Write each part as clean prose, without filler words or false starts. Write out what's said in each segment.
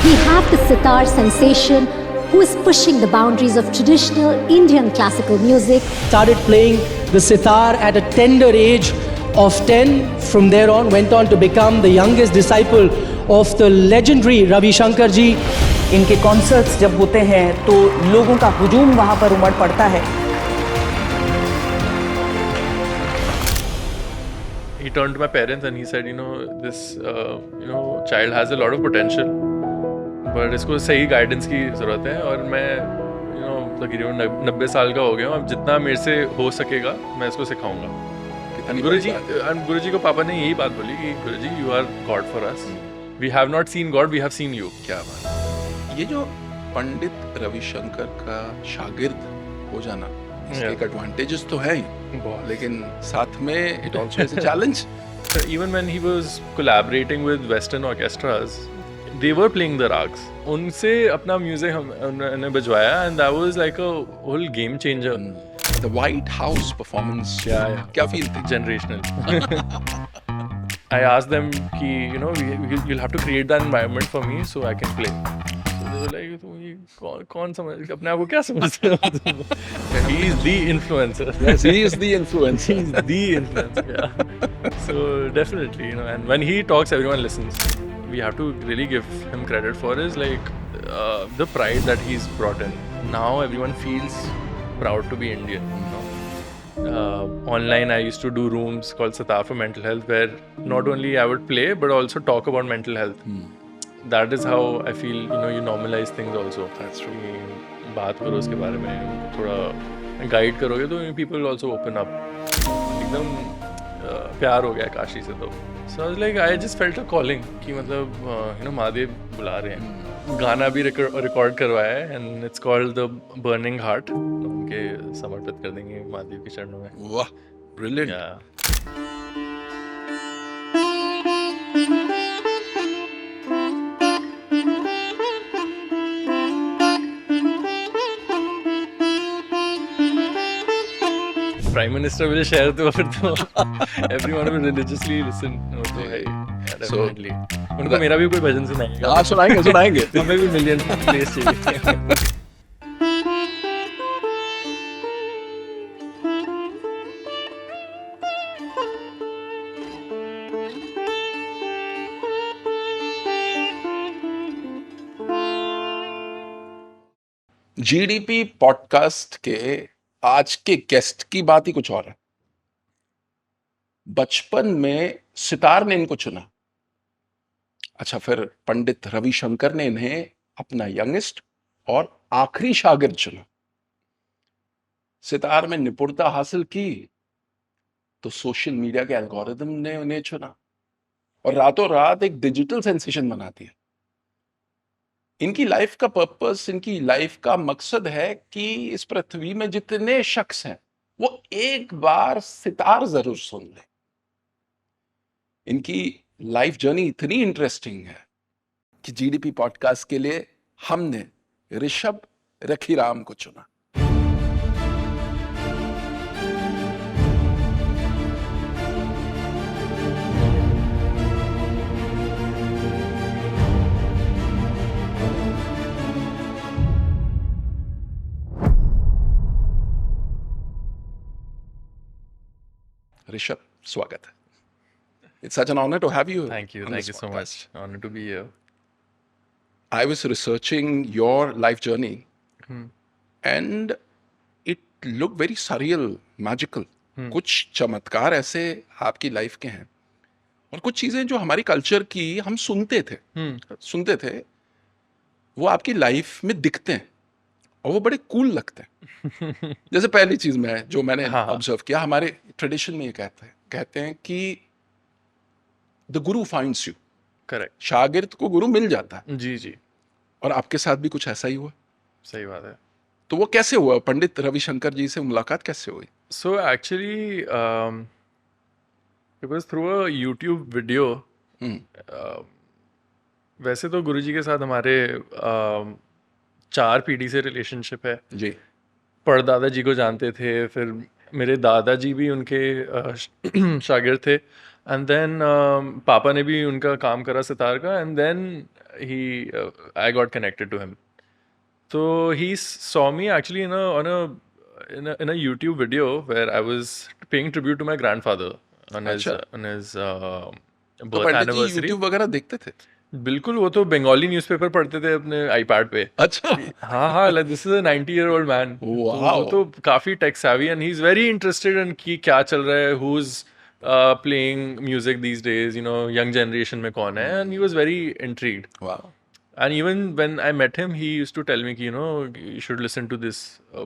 we have the sitar sensation who is pushing the boundaries of traditional Indian classical music. Started playing the sitar at a tender age of 10. From there on, went on to become the youngest disciple of the legendary Ravi Shankar ji. इनके concerts जब होते हैं तो लोगों का हुजूम वहाँ पर उमड़ पड़ता है. He turned to my parents and he said, this, child has a lot of potential, but इसको सही गाइडेंस की ज़रूरत है. और मैं, तकरीबन 90 साल का हो गया हूँ. अब जितना मेरे से हो सकेगा मैं इसको सिखाऊंगा. गुरुजी को पापा ने यही बात बोली कि गुरुजी, you are God for us. We have not seen God, we have seen you. क्या बात है. ये जो पंडित रविशंकर का शागिर्द हो जाना, इसके एक एडवांटेजेस तो है ही, लेकिन साथ में it also is a challenge. Even when he was collaborating with Western orchestras, they were playing the rags. उनसे अपना म्यूजिक हमने बजवाया and that was like a whole game changer. The White House performance, yeah. क्या feel थी? Generational. I asked them कि you'll have to create that environment for me so I can play. So they were like, तुम ये कौन समझ, अपने आप को क्या समझते हो? He is the influencer. Yes, he is the influencer. He's the influencer. Yeah. So definitely, and when he talks, everyone listens. We have to really give him credit for his the pride that he's brought in. Now everyone feels proud to be Indian. Online, I used to do rooms called Sitar for Mental Health, where not only I would play but also talk about mental health. That is how I feel. You normalize things also. That's true. बात करो उसके बारे में, थोड़ा guide करोगे तो people also open up. एकदम प्यार हो गया काशी से तो. So I was like, I just felt a calling कि मतलब महादेव बुला रहे हैं. गाना भी रिकॉर्ड करवाया है and it's called The Burning Heart. उनके समर्पित कर देंगे महादेव के चरणों में. वाह, ब्रिलियंट. प्राइम मिनिस्टर मुझे शेयर तो फिर तो everyone will religiously listen. तो है definitely. उनको मेरा भी कोई भजन सुनाएगा. हाँ, सुनाएंगे. हमें भी मिलियन प्लेस चाहिए. जीडीपी पॉडकास्ट के आज के गेस्ट की बात ही कुछ और है. बचपन में सितार ने इनको चुना. अच्छा, फिर पंडित रविशंकर ने इन्हें अपना यंगेस्ट और आखिरी शागिर्द चुना. सितार में निपुणता हासिल की तो सोशल मीडिया के एल्गोरिदम ने उन्हें चुना और रातों रात एक डिजिटल सेंसेशन बना दिया. इनकी लाइफ का पर्पस, इनकी लाइफ का मकसद है कि इस पृथ्वी में जितने शख्स हैं वो एक बार सितार जरूर सुन लें. इनकी लाइफ जर्नी इतनी इंटरेस्टिंग है कि जीडीपी पॉडकास्ट के लिए हमने ऋषभ रखीराम को चुना. ऋषभ, स्वागत है. It's such an honor to have you. Thank you so much. Honored to be here. I was researching your life journey and it looked very surreal, magical. कुछ चमत्कार ऐसे आपकी लाइफ के हैं और कुछ चीजें जो हमारी कल्चर की हम सुनते थे वो आपकी लाइफ में दिखते हैं और वो बड़े कूल लगते हैं. जैसे पहली चीज जो मैंने ऑब्जर्व किया, हमारे ट्रेडिशन में ये कहते हैं कि the Guru finds you. Correct. शागिर्द को गुरु मिल जाता है. जी. और आपके साथ भी कुछ ऐसा ही हुआ? सही बात है. तो वो कैसे हुआ? पंडित रविशंकर जी से मुलाकात कैसे हुई? So actually, it was through a YouTube video. वैसे तो गुरुजी के साथ हमारे 4 पीढ़ी से रिलेशनशिप है जी. परदादा जी को जानते थे, फिर मेरे दादाजी भी उनके शागिर्द थे. एंड देन पापा ने भी उनका काम करा सितार का, and then he I got connected to him. So he saw me actually in a YouTube video where I was paying tribute to my grandfather on his अच्छा. birth तो पंडित जी anniversary. यूट्यूब वगैरह देखते थे? बिल्कुल, वो तो बंगाली न्यूज़पेपर पढ़ते थे अपने आईपैड पे. अच्छा. हाँ हाँ, like this is a 90-year-old man. तो Wow. वो तो काफी take savvy and he's very interested in कि क्या चल रहा है, who's playing music these days, you know, young generation में कौन है, and he was very intrigued. Wow. And even when I met him, he used to tell me कि, you know, you should listen to this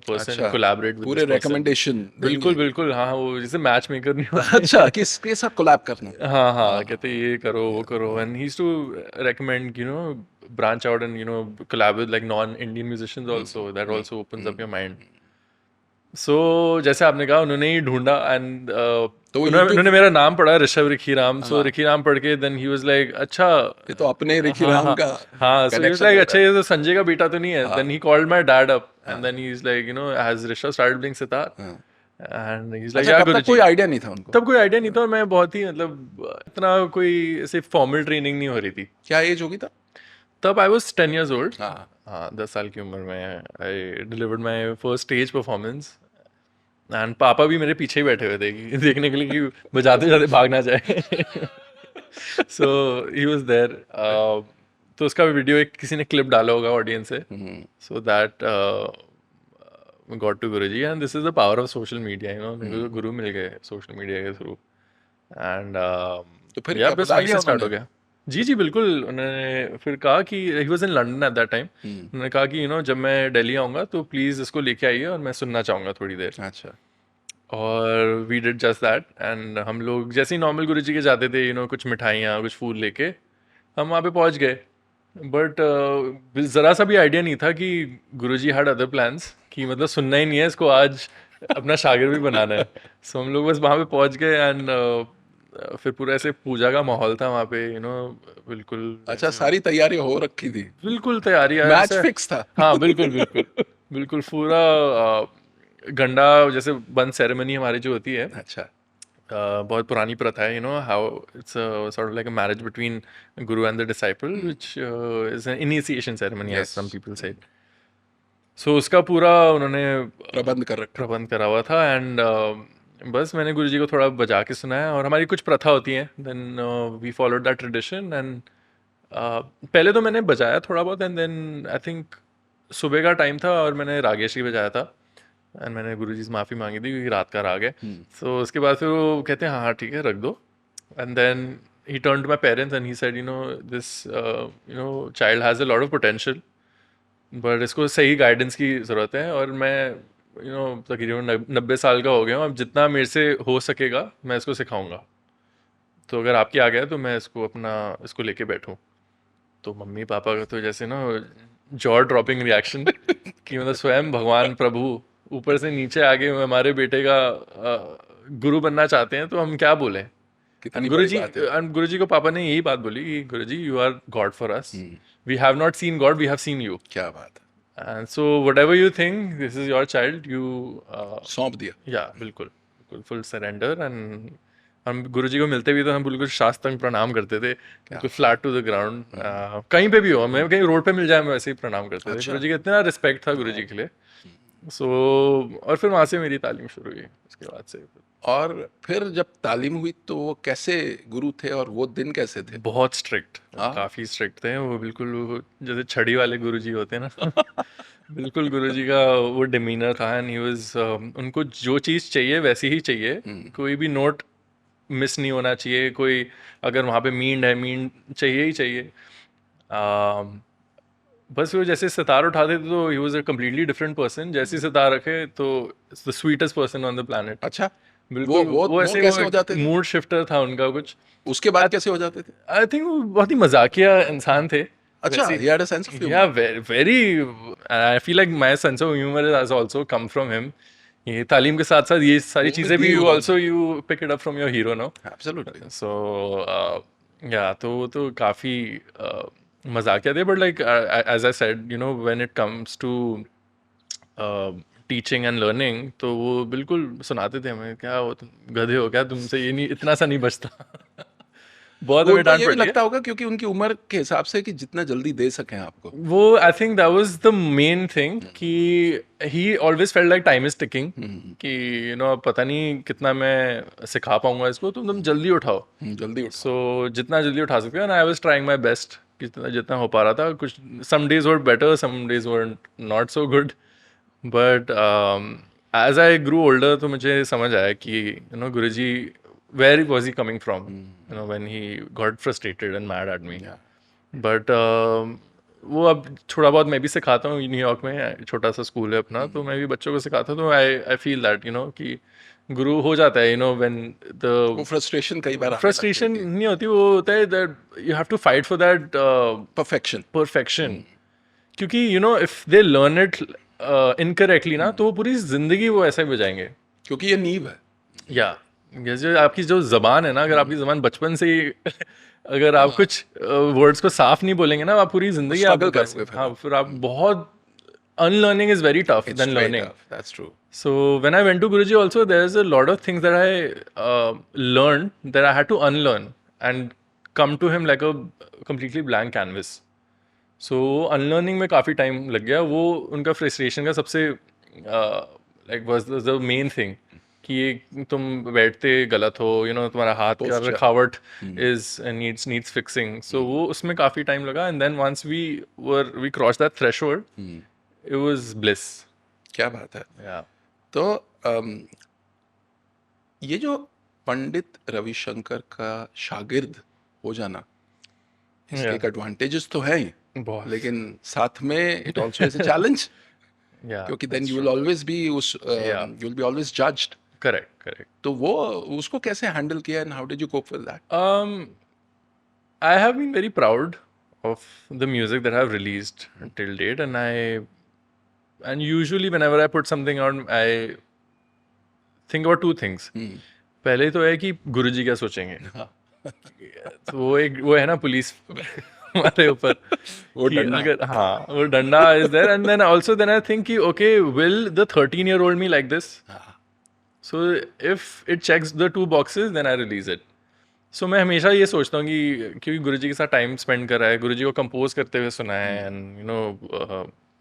person, अच्छा. collaborate with पूरे this person. recommendation बिल्कुल बिल्कुल, हाँ, वो जैसे मैच मेकर नहीं होता. अच्छा, किसके साथ कोलैब करना? हाँ हाँ, कहते ये करो वो करो, and he used to recommend, you know, branch out and, you know, collab with like non-Indian musicians also. That also opens up your mind. So जैसे आपने कहा, उन्होंने ही ढूंढा and तो वो उन्होंने मेरा नाम पढ़ा ऋषभ रिखी राम. So रिखी राम पढ़ के then he was like, अच्छा, ये तो अपने रिखी राम का हाँ, so he was connection like, होता अच्छा, ये तो संजय का बेटा तो नहीं है. Then he called my dad up and then he's like, you know, has Rishabh started playing sitar? And he's like, अच्छा, yeah, तब तक गुरुजी. कोई आइडिया नहीं था उनको? तब कोई आइडिया नहीं था और मैं बहुत ही मतलब इतना कोई ऐसे फॉर्मल ट्रेनिंग नहीं हो रही थी. क्या एज होगी तब? तब आई वाज 10 years old. हाँ. हाँ, 10 साल की उम्र में आई delivered my first stage performance. And पापा भी मेरे पीछे ही बैठे हुए थे कि देखने के लिए कि बजाते जाते भाग ना जाए. सो ही वाज देयर. तो उसका वीडियो एक किसी ने क्लिप डाला होगा ऑडियंस से. So that got to Guruji, and this is the power of social media. You know, मेरे को गुरु मिल गए सोशल मीडिया के थ्रू. एंड तो फिर या क्या बस बता वहीं दिया से स्टार्ट हो उन्होंने? गया. जी जी बिल्कुल. उन्होंने फिर कहा कि he was in London at that time. उन्होंने कहा कि, यू नो, जब मैं दिल्ली आऊँगा तो प्लीज़ इसको लेके आइए और मैं सुनना चाहूँगा थोड़ी देर. अच्छा. और we did just that. And हम लोग जैसे ही नॉर्मल गुरुजी के जाते थे, यू नो, कुछ मिठाइयाँ कुछ फूल लेके हम वहाँ पे पहुँच गए. बट ज़रा सा भी आइडिया नहीं था कि गुरुजी हैड अदर प्लान्स, कि मतलब सुनना ही नहीं है इसको, आज अपना शागिर्द भी बनाना है. सो हम लोग बस वहाँ पे पहुँच गए एंड फिर पूरा ऐसे पूजा का माहौल था वहाँ पे, यू नो, बिल्कुल. अच्छा, सारी तैयारी हो रखी थी? बिल्कुल तैयारी है. मैच फिक्स था? हाँ बिल्कुल बिल्कुल बिल्कुल. पूरा गंडा जैसे बंद सेरेमनी हमारी जो होती है, अच्छा. बहुत पुरानी प्रथा है. You know how it's sort of like a marriage between guru and the disciple, which is an initiation ceremony as some people say. So उसका पूरा उन्होंने प्रबंध करा हुआ था. एंड बस मैंने गुरुजी को थोड़ा बजा के सुनाया, और हमारी कुछ प्रथा होती है. Then we followed that tradition. And पहले तो मैंने बजाया थोड़ा बहुत, एंड देन आई थिंक सुबह का टाइम था और मैंने रागेश ही बजाया था. एंड मैंने गुरुजी से माफ़ी मांगी थी क्योंकि रात का राग है. सो उसके बाद फिर वो कहते हैं हाँ हाँ ठीक है रख दो. And then he turn to my parents and he said, you know, this you know child has a lot of potential, but इसको सही गाइडेंस की ज़रूरत है. और मैं, यू नो, तकरीबन 90 साल का हो गया हूँ. अब जितना मेरे से हो सकेगा मैं इसको सिखाऊंगा. तो अगर आपके आ गया तो मैं इसको लेके बैठूँ. तो मम्मी पापा का तो जैसे ना जॉ ड्रॉपिंग रिएक्शन कि मतलब स्वयं भगवान प्रभु ऊपर से नीचे आगे हमारे बेटे का गुरु बनना चाहते हैं, तो हम क्या बोलें. गुरुजी को पापा ने यही बात बोली कि Guruji, you are God for us. We have not seen God, we have seen you. क्या बात है. And so whatever you think, this is your child, you सौंप दिया. yeah, बिल्कुल full surrender. And हम गुरुजी को मिलते भी तो हम बिल्कुल साष्टांग प्रणाम करते थे, बिल्कुल फ्लैट टू द ग्राउंड. कहीं पे भी हो, हमें कहीं रोड पे मिल जाए हम वैसे ही प्रणाम करते थे. गुरुजी का इतना रिस्पेक्ट था गुरुजी के लिए. सो और फिर वहाँ से मेरी तालीम शुरू हुई उसके बाद से. और फिर जब तालीम हुई तो वो कैसे गुरु थे और वो दिन कैसे थे? बहुत स्ट्रिक्ट, हाँ? काफ़ी स्ट्रिक्ट थे वो. बिल्कुल वो जैसे छड़ी वाले गुरुजी होते हैं ना बिल्कुल गुरुजी का वो डिमीनर था. एंड ही वाज, उनको जो चीज़ चाहिए वैसी ही चाहिए. कोई भी नोट मिस नहीं होना चाहिए. कोई अगर वहाँ पे मींड है, मींड चाहिए ही चाहिए. बस वो जैसे सितार उठाते थे तो he was a completely different person. जैसे सितार रखे तो the sweetest person on the planet. अच्छा. बिल्कुल वो ऐसे कैसे हो जाते थे? मूड शिफ्टर था उनका कुछ. उसके बाद कैसे हो जाते थे? आई थिंक वो बहुत ही मजाकिया इंसान थे. अच्छा, he had a sense of humor. Yeah, very. I feel like my sense of humor has also come from him. ये तालीम के साथ साथ ये सारी चीज़ें भी you pick it up from your hero, no? Absolutely. So yeah, तो वो तो काफ़ी मजाकिया थे. But like as I said, you know, when it comes to teaching and learning, तो वो बिल्कुल सुनाते थे हमें, क्या हो तुम गधे हो क्या, तुमसे ये नहीं, इतना सा नहीं बचता। बहुत वो हमें तो डांट ये भी पड़ी है। लगता होगा क्योंकि उनकी उम्र के हिसाब से कि जितना जल्दी दे सकें आपको। वो I think that was the main thing कि he always felt like time is ticking, कि यू नो पता नहीं कितना मैं सिखा पाऊंगा इसको, तो तुम जल्दी उठाओ। जल्दी उठो। सो जितना जल्दी उठा सकते हो, and I was trying my best, जितना जितना हो पा रहा था। कुछ some days were better, some days were not so good, but as I grew older तो मुझे समझ आया कि you know Guruji, where was he coming from, you know when he got frustrated and mad at me. But वो अब थोड़ा बहुत मैं भी सिखाता हूँ न्यूयॉर्क में, छोटा सा स्कूल है अपना, तो मैं भी बच्चों को सिखाता हूँ। तो I feel that you know कि गुरु हो जाता है, यू नो व्हेन वो द फ्रस्ट्रेशन कई बार फ्रस्ट्रेशन नहीं होती, वो होता है that you have to fight for that perfection. Perfection. क्योंकि you know if they learn it incorrectly ना, तो वो पूरी जिंदगी वो ऐसा ही बजाएंगे। क्योंकि ये नींव है। या ये जो आपकी जो जबान है ना, अगर आपकी जबान बचपन से ही अगर आप कुछ वर्ड्स को साफ नहीं बोलेंगे ना, आप पूरी जिंदगी आप struggle करोगे फिर। हाँ, फिर आप बहुत unlearning is very tough then learning. That's true. So when I went to Guruji also, there's a lot of things that I learned that I had to unlearn and come to him like a completely blank canvas. So unlearning में काफ़ी time लग गया। वो उनका frustration का सबसे like was the main thing कि ये तुम बैठते गलत हो, you know तुम्हारा हाथ का Posture. रखावट is needs fixing. So वो उसमें काफ़ी time लगा, and then once we crossed that threshold, it was bliss. क्या बात है। Yeah. तो ये जो पंडित रविशंकर का शागिर्द हो जाना, इसके Yeah. एक एडवांटेजेस तो है ही, बहुत। लेकिन साथ में it also is a challenge, Yeah, क्योंकि then that's you will true. Always be Yeah. You will be always judged. Correct. तो वो उसको कैसे हैंडल किया and how did you cope with that? I have been very proud of the music that I've released till date, and usually whenever I put something on, I think about two things. पहले तो है कि गुरुजी क्या सोचेंगे। तो वो है ना पुलिस हमारे ऊपर, वो कि डंडा। अगर हाँ वो डंडा is there, and then I think कि okay, will the 13-year-old me like this? So if it checks the two boxes, then I release it. So मैं हमेशा ये सोचता हूँ कि क्योंकि गुरुजी के साथ टाइम स्पेंड कर रहा है, गुरुजी को कंपोज करते हुए सुना है, एंड यू नो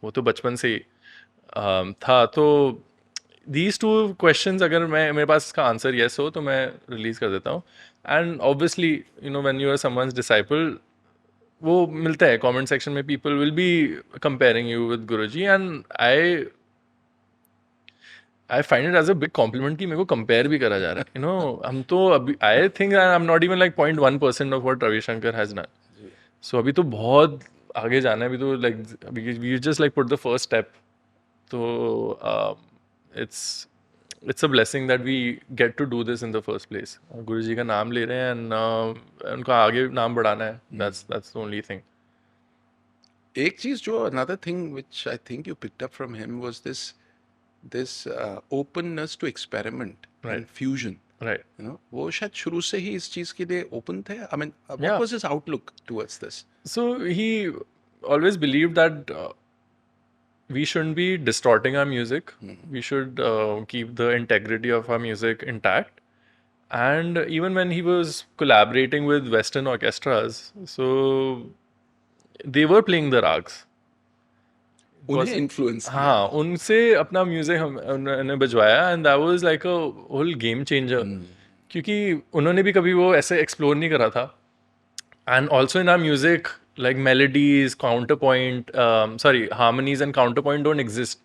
वो तो बचपन से ही था। तो these two questions अगर मेरे पास इसका आंसर येस हो तो मैं रिलीज कर देता हूँ। And obviously you know when you are someone's disciple, वो मिलता है कमेंट सेक्शन में, people will be comparing you with Guruji, and I find it as a big compliment कि मेरे को कंपेयर भी करा जा रहा है। यू नो हम तो अभी I think I am not even like 0.1% of what Ravishankar has done. So अभी तो बहुत आगे जाना है, अभी तो like we just like put the first step. तो it's a blessing that we get to do this in the first place. गुरुजी का नाम ले रहे हैं, and उनका आगे नाम बढ़ाना है। That's the only thing. एक चीज जो another thing which I think you picked up from him was this openness to experiment and Right. fusion. Right. You know, वो शायद शुरू से ही इस चीज के लिए open थे। I mean, what Yeah. was his outlook towards this? So he always believed that we shouldn't be distorting our music. We should keep the integrity of our music intact. And even when he was collaborating with Western orchestras, so they were playing the rags. उन्हें influence किया। हाँ, उनसे अपना music उन्होंने बजवाया, and that was like a whole game changer. क्योंकि उन्होंने भी कभी वो ऐसे एक्सप्लोर नहीं करा था। And also in our music like melodies, counterpoint, harmonies and counterpoint don't exist.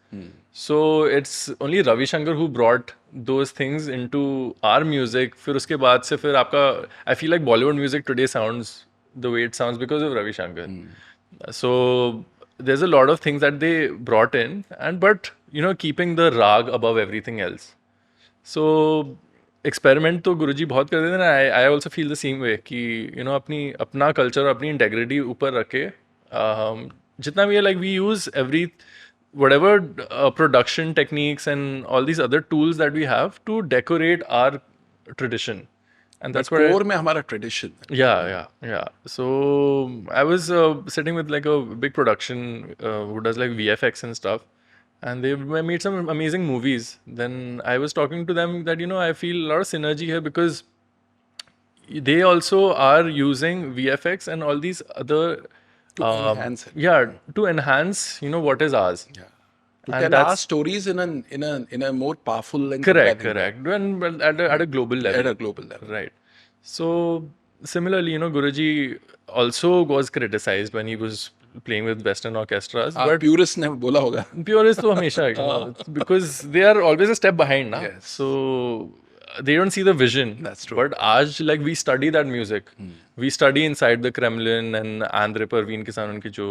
So it's only Ravi Shankar who brought those things into our music. फिर उसके बाद से फिर आपका, I feel like Bollywood music today sounds the way it sounds because of Ravi Shankar. So there's a lot of things that they brought in, but you know, keeping the rag above everything else. So experiment तो गुरुजी बहुत करते थे ना। I also feel the same way कि you know अपना culture, अपनी integrity ऊपर रख के जितना भी है, like we use every whatever production techniques and all these other tools that we have to decorate our tradition, and that's what core में हमारा tradition है। yeah. So I was sitting with like a big production who does like VFX and stuff, and they've made some amazing movies. Then I was talking to them that I feel a lot of synergy here because they also are using VFX and all these other To enhance it. to enhance what is ours. Yeah. To And tell our that's stories in a more powerful and correct, compelling way. correct. And well, at a global level. At a global level. Right. So similarly, Guruji also was criticized when he was playing with Western orchestras. But purist ने बोला होगा. purists तो हमेशा because they are always a step behind, na? Yes. So they don't see the vision. That's true. But आज like we study that music. We study inside the Kremlin and Andre Parveen के साथ उनकी जो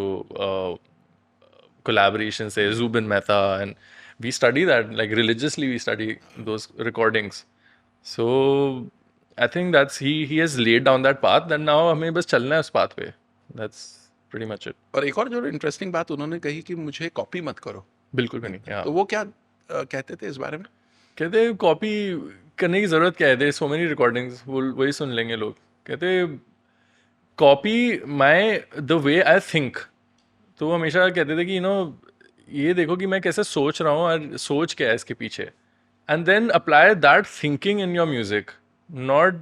collaborations है, Zubin Mehta, and we study that like religiously. We study those recordings. So I think that's he has laid down that path. That now हमें बस चलना है उस path पे. That's pretty much it. और एक और जो इंटरेस्टिंग बात उन्होंने कही कि मुझे कॉपी मत करो. बिल्कुल भी नहीं. Yeah. तो वो क्या कहते थे इस बारे में? कहते कॉपी करने की ज़रूरत क्या है? देयर सो मेनी रिकॉर्डिंग्स, वो वही सुन लेंगे लोग. कहते copy my the way I think. तो वो हमेशा कहते थे कि ये देखो कि मैं कैसे सोच रहा हूँ और सोच क्या है इसके पीछे, and then apply that thinking in your music, not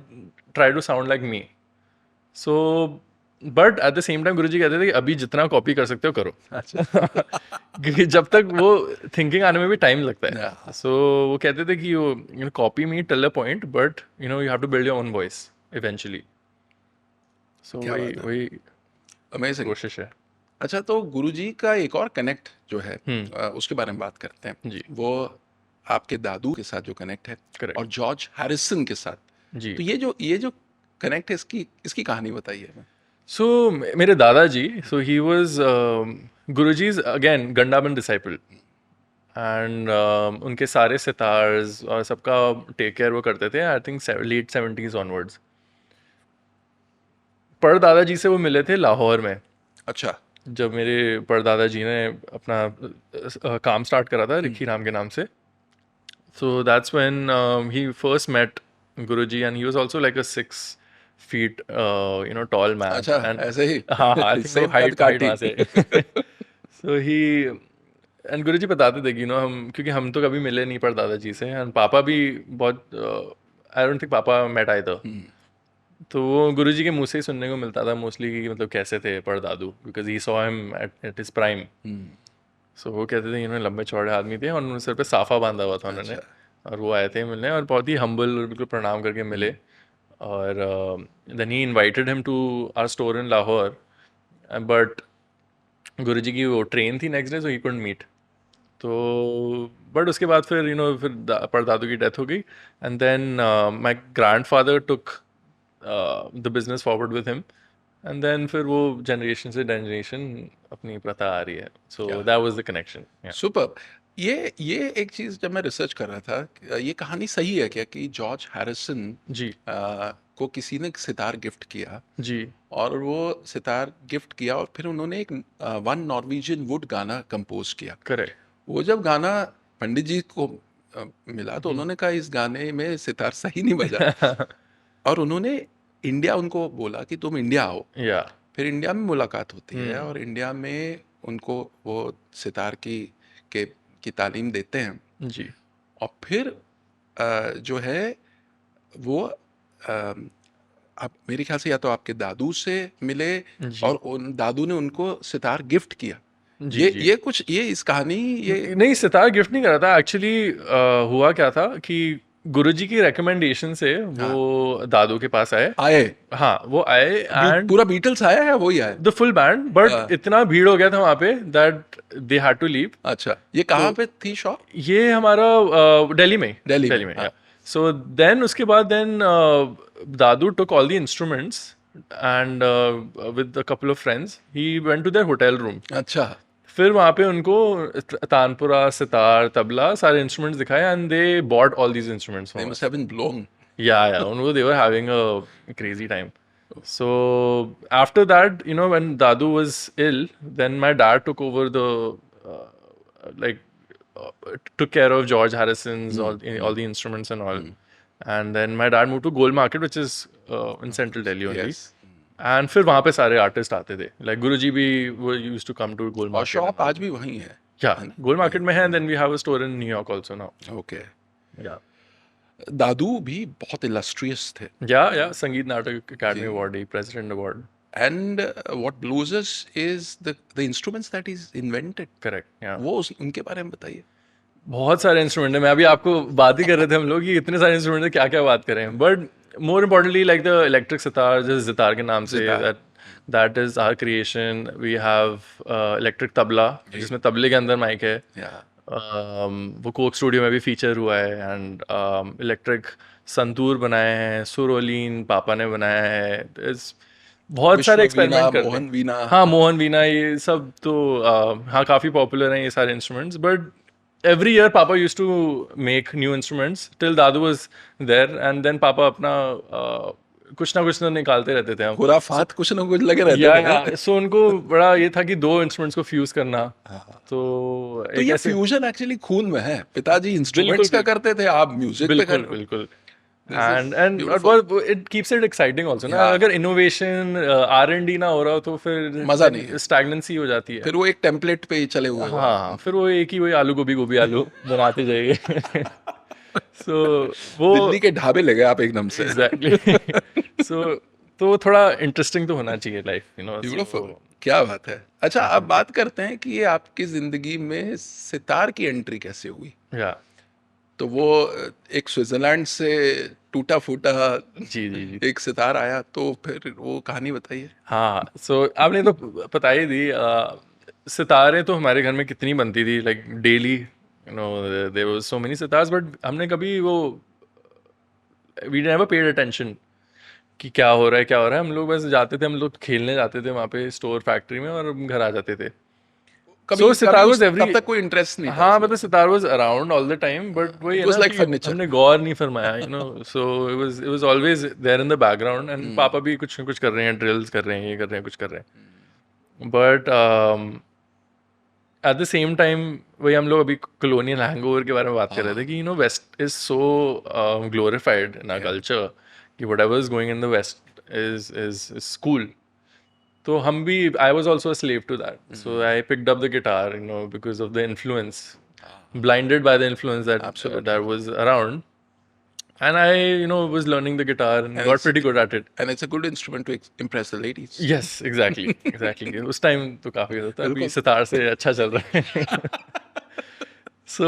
try to sound like me. So but at the same time Guruji कहते थे कि अभी जितना कॉपी कर सकते हो करो. क्योंकि जब तक वो थिंकिंग आने में भी टाइम लगता है. Yeah. सो वो कहते थे कि वो copy me till a point, but you have to build your own voice eventually. सो क्या बात है. वही अमेजिंग. कोशिश है. अच्छा, तो गुरुजी का एक और कनेक्ट जो है उसके बारे में बात करते हैं. जी. वो आपके दादू के साथ जो कनेक्ट है Correct. और जॉर्ज हैरिसन के साथ. जी. तो ये जो कनेक्ट है इसकी कहानी बताइए. So मेरे दादाजी, so he was Guruji's again Gandaban disciple, and उनके सारे सितार्स और सबका टेक केयर वो करते थे. I think late 70s onwards. परदादाजी से वो मिले थे लाहौर में. अच्छा. जब मेरे परदादाजी ने अपना काम स्टार्ट करा था रिखी राम के नाम से. So that's when he first met Guruji, and he was also like a 6 feet tall man. अच्छा, and ऐसे ही. हाँ, I think Same वो height काटी. वहाँ से. So and गुरुजी बताते थे कि हम, क्योंकि हम तो कभी मिले नहीं पर दादाजी से, and पापा भी बहुत I don't think पापा met either. तो वो गुरुजी के मुंह से ही सुनने को मिलता था मोस्टली कि मतलब कैसे थे पर दादू, because he saw him at his prime. So वो कहते थे लंबे चौड़े आदमी थे और उनके सर पे साफा बांधा हुआ था उन्होंने. और वो आए थे मिलने और बहुत ही हम्बल और बिल्कुल प्रणाम करके मिले. और then he invited him to our store in Lahore, but गुरुजी की वो ट्रेन थी next day, so he couldn't meet. तो बट उसके बाद फिर फिर परदादू की डेथ हो गई, and then my grandfather took the business forward with him, and then फिर वो जनरेशन से जनरेशन अपनी प्रथा आ रही है. So that was the connection. Super. ये एक चीज जब मैं रिसर्च कर रहा था, ये कहानी सही है क्या कि जॉर्ज हैरिसन जी को किसी ने सितार गिफ्ट किया जी और वो सितार गिफ्ट किया और फिर उन्होंने एक वन नॉर्वेजियन वुड गाना कंपोज किया. करेक्ट. वो जब गाना पंडित जी को मिला तो उन्होंने कहा इस गाने में सितार सही नहीं बजा. और उन्होंने इंडिया उनको बोला कि तुम इंडिया आओ. या फिर इंडिया में मुलाकात होती है और इंडिया में उनको वो सितार की तालीम देते हैं. जी. और फिर जो है वो अब मेरे ख्याल से या तो आपके दादू से मिले और उन दादू ने उनको सितार गिफ्ट किया. ये इस कहानी ये नहीं, सितार गिफ्ट नहीं करा था एक्चुअली. हुआ क्या था कि गुरुजी की रिकमेंडेशन से वो दादू के पास आए. हाँ, वो आए एंड पूरा बीटल्स आया है, वही आया द फुल बैंड, बट इतना भीड़ हो गया था वहाँ पे that they had to leave. अच्छा, ये कहाँ पे थी शॉप? ये हमारा दिल्ली में. दिल्ली में. सो देन उसके बाद देन दादू took all the instruments and with a couple of friends he went to their hotel room. अच्छा. फिर वहाँ पे उनको तानपुरा, सितार, तबला सारे इंस्ट्रूमेंट्स दिखाए and they bought all these instruments. They must have been blown. Yeah, उनको they were having a crazy time. So after that, when Dadu was ill, then my dad took over the took care of George Harrison's all the instruments and all. And then my dad moved to Gold Market, which is in central Delhi only. Yes. And फिर वहाँ पे सारे artist आते थे. Like Guruji भी वो used to come to Gold और Market. Shop आज भी वहीं है. Yeah, Gold Market में है, and then we have a store in New York also now. Okay Yeah. दादू भी बहुत illustrious थे. Yeah, Sangeet Natak Akademi award, president award. And what blues us is the instruments that he's invented. Correct. Yeah. वो उनके बारे में बताइए. बहुत सारे इंस्ट्रूमेंट हैं. मैं अभी आपको बात ही कर रहे थे हम लोग कि इतने सारे इंस्ट्रूमेंट हैं, क्या क्या बात करें. But more importantly like the electric sitar, जैसे सितार के नाम से, that is our creation. We have electric tabla, जिसमें तबले के अंदर माइक है. Yeah. वो कोक स्टूडियो में भी फीचर हुआ है. एंड इलेक्ट्रिक संतूर बनाए हैं, सुरोलीन पापा ने बनाया है. बहुत सारे एक्सपेरिमेंट करते हैं. मोहन वीणा. हाँ, मोहन वीणा, ये सब तो हाँ काफ़ी पॉपुलर हैं ये सारे instruments. But every year Papa used to make new instruments till Dadu was there, and then Papa अपना कुछ ना कुछ तो निकालते रहते थे हम. खुराफात कुछ ना कुछ लगे रहते थे. सो उनको बड़ा ये था कि दो इंस्ट्रूमेंट्स को फ्यूज करना. तो ये फ्यूजन एक्चुअली खून में है. पिताजी इंस्ट्रूमेंट्स का करते थे, आप म्यूजिक पे कर. बिल्कुल. And it keeps it exciting also ना. अगर इनोवेशन R&D ना हो रहा हो तो फिर मजा नहीं है. स्टैग्नेंसी हो जाती है. फिर वो एक टेम्पलेट पे ही चले हुए. हाँ, फिर वो एक ही वही आलू गोभी आलू बनाते जाइए. So वो दिल्ली के ढाबे ले गए आप एकदम से. Exactly. So तो थोड़ा इंटरेस्टिंग तो होना चाहिए लाइफ, यू नो. ब्यूटीफुल. क्या बात है. अच्छा, अब बात करते हैं कि ये आपकी जिंदगी में सितार की एंट्री कैसे हुई. या तो वो एक स्विट्जरलैंड से टूटा फूटा जी एक सितार आया, तो फिर वो कहानी बताइए. हाँ. सो आपने तो बता ही दी. सितारें तो हमारे घर में कितनी बनती थी, like daily, you know, there was so many sitars. But हमने कभी वो वी नेवर पेड अटेंशन कि क्या हो रहा है. हम लोग बस जाते थे, हम लोग खेलने जाते थे वहाँ पे स्टोर फैक्ट्री में, और घर आ जाते थे. कभी तब तक कोई इंटरेस्ट नहीं था. हाँ, मतलब sitar was around all the time, but वही है ना कि हमने गौर नहीं फरमाया, you know. So it was always there in the background. And पापा भी कुछ न कुछ कर रहे हैं, ड्रिल्स कर रहे हैं, ये कर रहे हैं, कुछ कर रहे हैं. But at the same time वही हम लोग अभी कॉलोनियल हैंगओवर के बारे में बात कर रहे थे कि, you know, west is so glorified in our culture कि whatever is going in the west is cool. तो हम भी, I was also a slave to that. So I picked up the guitar, you know, because of the influence, blinded by the influence that was around. And I, you know, was learning the guitar and got pretty good at it. And it's a good instrument to impress the ladies. Yes, exactly. उस time तो काफी होता था. अभी सितार से अच्छा चल रहा है. So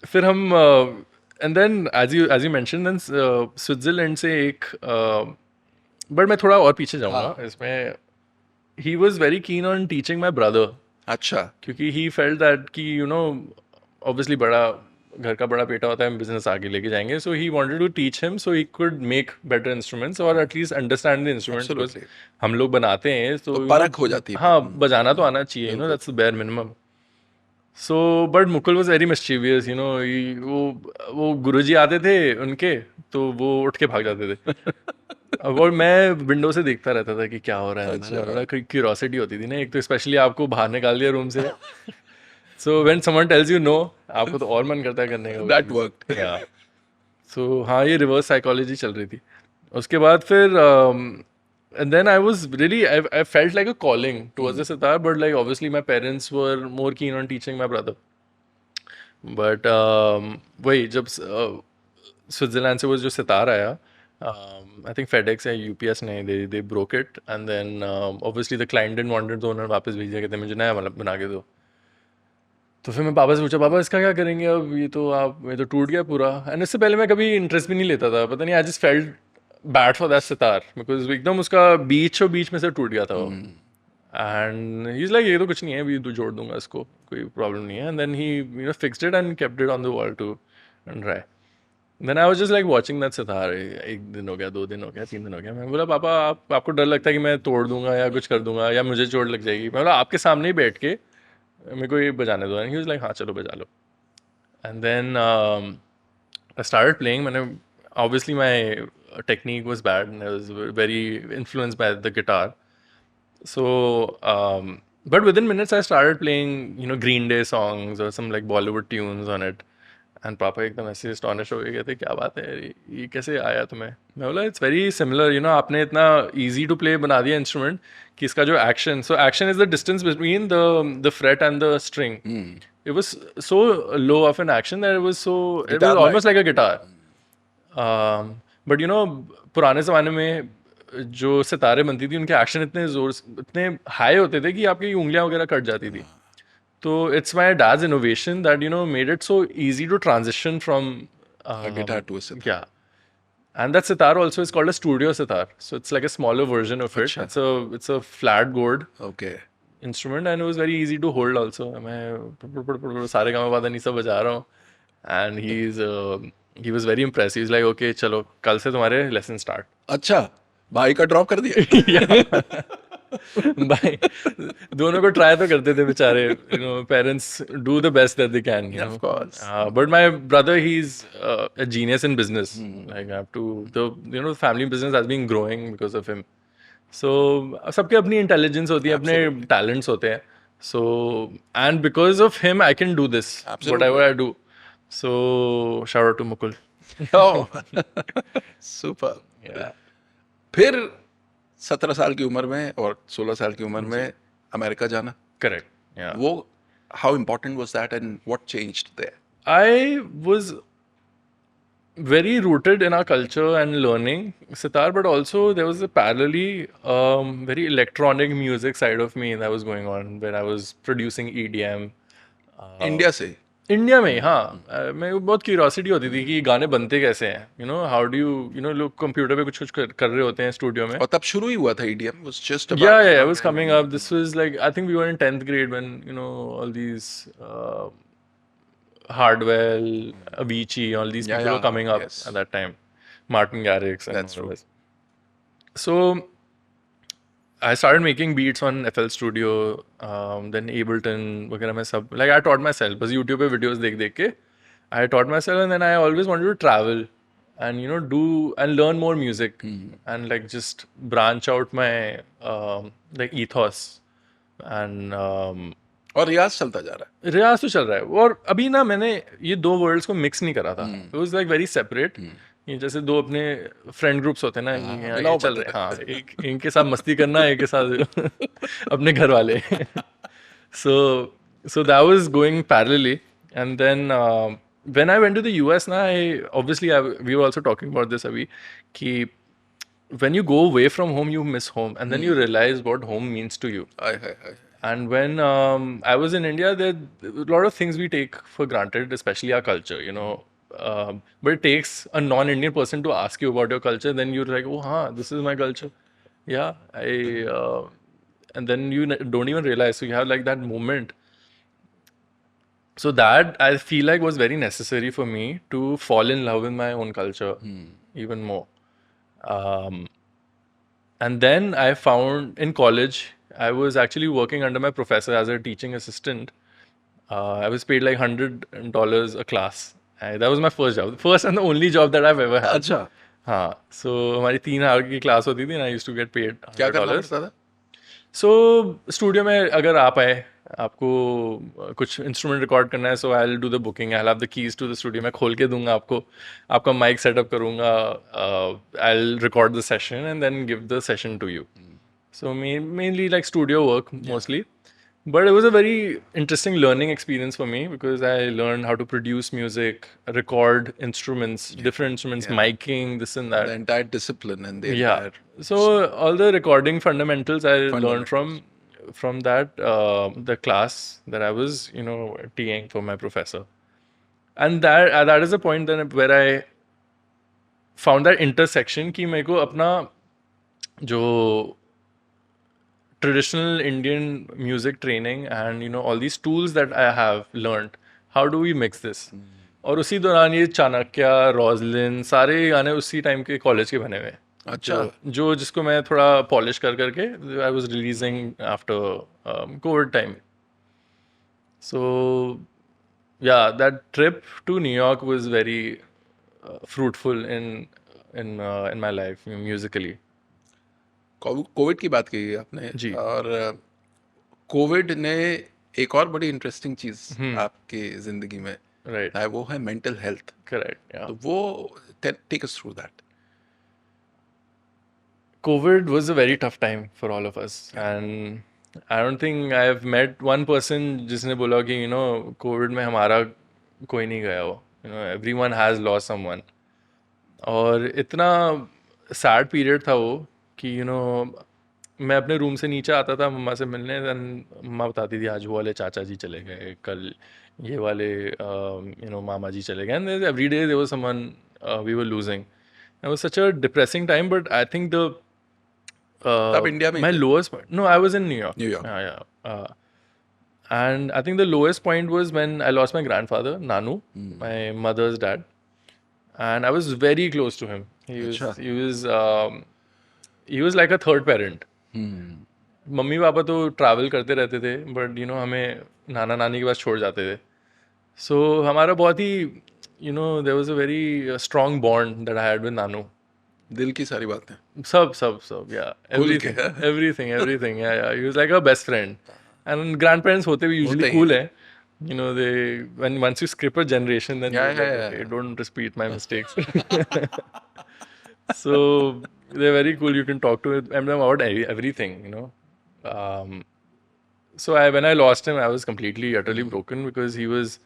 फिर हम and then as you mentioned, then Switzerland से एक but मैं थोड़ा और पीछे जाऊँगा इसमें. He was very keen on teaching my brother. अच्छा. क्योंकि he felt that कि, you know, obviously घर का बड़ा बेटा होता है, बिजनेस आगे लेके जाएंगे. So he wanted to teach him so he could make better instruments or at least understand the instruments. Because हम लोग बनाते हैं तो परख हो जाती है. हाँ, बजाना तो आना चाहिए, you know, that's the bare minimum. So but Mukul was very mischievous, you know. वो गुरुजी आते थे उनके, तो वो उठ के भाग जाते थे. और मैं विंडो से देखता रहता था कि क्या हो रहा है. बड़ा क्यूरियोसिटी होती थी ना. एक तो स्पेशली आपको बाहर निकाल दिया रूम से. So when someone tells you know, आपको तो और मन करता है करने का. That worked. या सो हाँ, ये रिवर्स साइकोलॉजी चल रही थी. उसके बाद फिर and then I was really, I felt like a calling towards the sitar, but like obviously my parents were more keen on teaching my brother. But वही जब स्विट्जरलैंड से वो जो सितार आया, I think FedEx या UPS ने they broke it, and then obviously the client didn't want it, तो उन्होंने वापस भेजा, कहते मुझे नया वाला बना के दो. तो फिर मैं पापा से पूछा, पापा इसका क्या करेंगे अब, ये तो टूट गया पूरा. एंड इससे पहले मैं कभी इंटरेस्ट भी नहीं लेता था, पता नहीं, आई just felt bad for that sitar because एकदम उसका बीच में से टूट गया था वो. एंड ही इज लाइक, ये तो कुछ नहीं है, अभी तो जोड़ दूंगा इसको, कोई प्रॉब्लम नहीं है. And then he, you know, fixed it and kept it on the wall to try. Then I was just like watching that sitar. एक दिन हो गया, 2 दिन हो गया, 3 दिन हो गया. मैं बोला, पापा आपको डर लगता है कि मैं तोड़ दूंगा या कुछ कर दूंगा या मुझे चोट लग जाएगी. मैं बोला, आपके सामने ही बैठ के मेरे को ये बजाने दो. And he was like, हाँ चलो बजा लो. And then I started playing. मैंने, obviously my technique was bad and I was very influenced by the guitar. So but within minutes I started playing, you know, Green Day songs or some like Bollywood tunes on it. And पापा एकदम ऐसे स्टॉनिश हो गए, कहते क्या बात है, ये कैसे आया तुम्हें? मैं बोला it's very similar, you know, आपने इतना इजी टू प्ले बना दिया इंस्ट्रूमेंट कि इसका जो action, so action is the distance between the freight and the string. It was so low of an action that it was Guitar-like. almost like a guitar. But you know, पुराने ज़माने में जो सितारे बनती थी उनके एक्शन इतने high होते थे कि आपकी उंगलियां वगैरह कट जाती थी. तो it's my dad's innovation that, you know, made it so easy to transition from A guitar to a sitar. yeah. And that sitar also is called a studio sitar. So it's like a smaller version of it. Acha. It's a flat gourd Okay. instrument and it was very easy to hold also. मैं सारे गाँव वादा नहीं सब बजा रहा हूँ. And he was very impressed. He was like, okay, चलो कल से तुम्हारे lesson start. अच्छा, भाई का ड्रॉप कर दिया. भाई दोनों को ट्राई तो करते थे बेचारे. You know, parents do the best that they can. You know? Of course. But my brother, he's a genius in business. Like I have to, the family business has been growing because of him. So सबके अपनी intelligence होती है, अपने talents होते हैं. So and because of him, I can do this. Absolutely. Whatever I do. So shout out to Mukul. Oh, super. Yeah. फिर 17 साल की उम्र में और 16 साल की उम्र में अमेरिका जाना, Correct. Yeah. वो how important was that and what changed there? I was very rooted in our culture and learning sitar, but also there was a parallelly very electronic music side of me that was going on where I was producing EDM. India से. India में ही, हाँ. मेरे को बहुत curiosity होती थी कि गाने बनते कैसे हैं. You know how do you know लोग कंप्यूटर पे कुछ कुछ कर रहे होते हैं स्टूडियो में. और तब शुरू ही हुआ था EDM, was just about. Yeah, I was coming up. This was like, I think we were in 10th grade when, you know, all these Hardwell, Avicii, all these Yeah, people were yeah, coming up yes. at that time. Martin Garrix and That's all true. this. So I started making beats on FL Studio, then Ableton वगैरह में सब. Like I taught myself. बस YouTube पे videos देख के I taught myself, and then I always wanted to travel and, you know, do and learn more music and like just branch out my like ethos and और रियाज चलता जा रहा है. रियाज तो चल रहा है. और अभी ना मैंने ये दो वर्ल्ड्स को मिक्स नहीं करा था. It was like very separate. ये जैसे दो अपने फ्रेंड ग्रुप्स होते हैं ना, ये चल रहे हैं. हाँ, एक इनके साथ मस्ती करना है, एक के साथ अपने घर वाले. so that was going parallelly. And then when I went to the US ना, we were also talking about this अभी कि when you go away from home you miss home and then you realize what home means to you. Hi. And when I was in India, there a lot of things we take for granted, especially our culture, you know. But it takes a non-Indian person to ask you about your culture. Then you're like, oh, this is my culture. Yeah, and then you don't even realize. So you have like that moment. So that I feel like was very necessary for me to fall in love with my own culture even more. And then I found in college, I was actually working under my professor as a teaching assistant. I was paid like $100 a class. That was my first job. The first and the only job that I've ever had. अच्छा, हाँ. So हमारी 3 hour की class होती थी and I used to get paid क्या करना $100. पड़ता था? So स्टूडियो में अगर आप आए, आपको कुछ इंस्ट्रूमेंट रिकॉर्ड करना है, so I will do the booking. I have the keys to the studio. मैं खोल के दूंगा आपको, आपका माइक सेटअप करूंगा, I will record the session and then give the session to you. So mainly like studio work mostly, but it was a very interesting learning experience for me because I learned how to produce music, record instruments, different instruments, miking, this and that. The entire discipline and the Yeah. entire. So all the recording fundamentals I learned from that the class that I was, you know, TAing for my professor, and that is the point then where I found that intersection कि मेरे को अपना जो traditional Indian music training and, you know, all these tools that I have learned, how do we mix this? और उसी दौरान ये Chanakya, Roslin, सारे गाने उसी टाइम के कॉलेज के बने हुए हैं. अच्छा. जो जिसको मैं थोड़ा पॉलिश करके I was releasing after COVID time. So yeah, that trip to New York was very fruitful in my life musically. Covid की बात की आपने जी. और कोविड ने एक और बड़ी इंटरेस्टिंग चीज आपकी जिंदगी में Right. चाहे वो है mental health. Correct. Yeah. तो वो take us through that. COVID was a very tough time for all of us, and I don't think I've met one person जिसने बोला कि COVID में हमारा कोई नहीं गया हो. Everyone has lost someone. और इतना सैड पीरियड था वो कि मैं अपने रूम से नीचे आता था मम्मा से मिलने, देन मम्मा बताती थी आज वो वाले चाचा जी चले गए, कल ये वाले मामा जी चले गए, and every day there was someone we were losing. It was such a depressing time, but I think the तब इंडिया में my थे? lowest point, no, I was in New York. New York. Yeah. And I think the lowest point was when I lost my grandfather, Nanu, my mother's dad, and I was very close to him. He was like a third parent. Mummy papa तो travel करते रहते थे, but हमें नाना नानी के पास छोड़ जाते थे. सो हमारा बहुत ही there was a very strong bond that I had with नानू. दिल की सारी बातें. सब yeah, Cool के, everything yeah, he was like a best friend. And grandparents होते भी usually होते ही cool है. They once you skip a generation, then Yeah, you're like, yeah, okay, yeah. don't repeat my mistakes. So they're very cool. You can talk to them about everything. So when I lost him, I was completely utterly broken because he was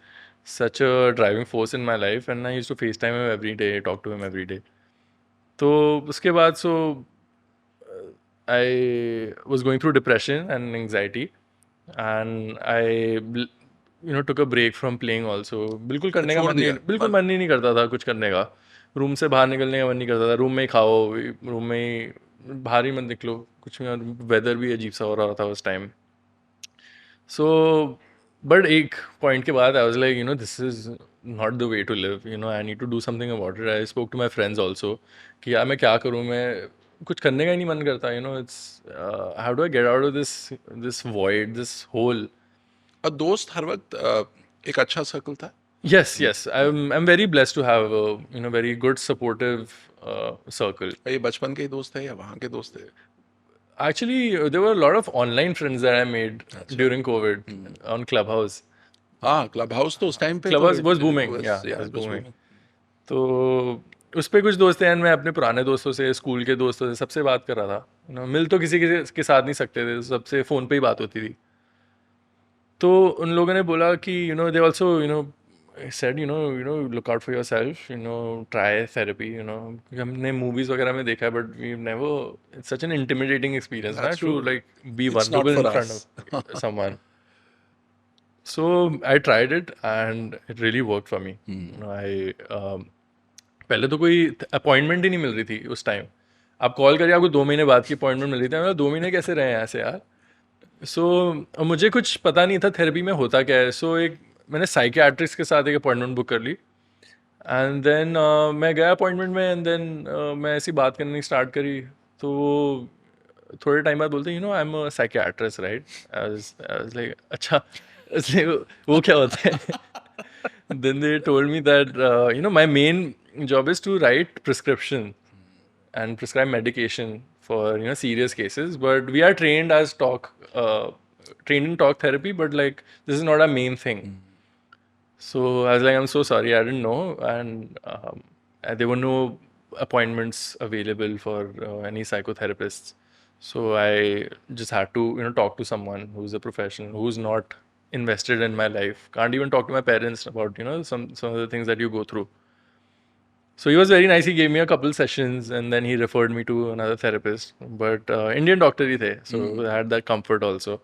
such a driving force in my life, and I used to FaceTime him every day, talk to him every day. तो उसके बाद I was going through depression and anxiety, and I took a break from playing also. बिल्कुल करने का छोड़ मन नहीं, दिया, बिल्कुल मन ही नहीं करता था कुछ करने का. रूम से बाहर निकलने का मन नहीं करता था. रूम में ही खाओ, रूम में ही, बाहर ही मत निकलो कुछ नहीं. वेदर भी अजीब सा हो रहा था उस टाइम. So, but एक point के बाद I was like, this is not the way to live. I need to do something about it. I spoke to my friends also कि यार मैं क्या करूँ, मैं कुछ करने का ही नहीं मन करता. It's how do I get out of this void, this hole? और दोस्त हर वक्त एक अच्छा सर्कल था. Yes. I'm very blessed to have a very good supportive circle. ये बचपन के ही दोस्त थे या वहाँ के दोस्त थे? Actually, there were a lot of online friends that I made during COVID on Clubhouse. हाँ, क्लब हाउस तो उस टाइम पे Clubhouse was booming. Yeah, it it was was booming. तो उस पे कुछ दोस्त हैं, मैं अपने पुराने दोस्तों से, स्कूल के दोस्तों से, सबसे बात कर रहा था. मिल तो किसी के साथ नहीं सकते थे, सबसे फ़ोन पे ही बात होती थी. तो उन लोगों ने बोला कि they also said look out for yourself, try therapy. क्योंकि हमने मूवीज वगैरह में देखा है, but we've never, it's such an intimidating experience That's to true. like be It's not vulnerable in for front of someone. So I tried it and it really worked for me. पहले तो कोई appointment ही नहीं मिल रही थी उस time. आप call करिए, आपको 2 महीने बाद की अपॉइंटमेंट मिल रही थी. 2 महीने कैसे रहे हैं ऐसे यार. सो मुझे कुछ पता नहीं था थेरेपी में होता क्या है. सो मैंने साइकियाट्रिस्ट के साथ एक अपॉइंटमेंट बुक कर ली, एंड देन मैं गया अपॉइंटमेंट में, एंड देन मैं ऐसी बात करनी स्टार्ट करी. तो वो थोड़े टाइम बाद बोलते I am a psychiatrist, right. I was like अच्छा, वो क्या होता है. Then they told me that my main job is to write prescription and prescribe medication for serious cases, but we are trained in talk therapy, but like this is not our main thing. So I was like, I'm so sorry, I didn't know, and there were no appointments available for any psychotherapists. So I just had to talk to someone who's a professional, who's not invested in my life. Can't even talk to my parents about some of the things that you go through. So he was very nice. He gave me a couple sessions, and then he referred me to another therapist. But Indian doctor ही थे, so I had that comfort also.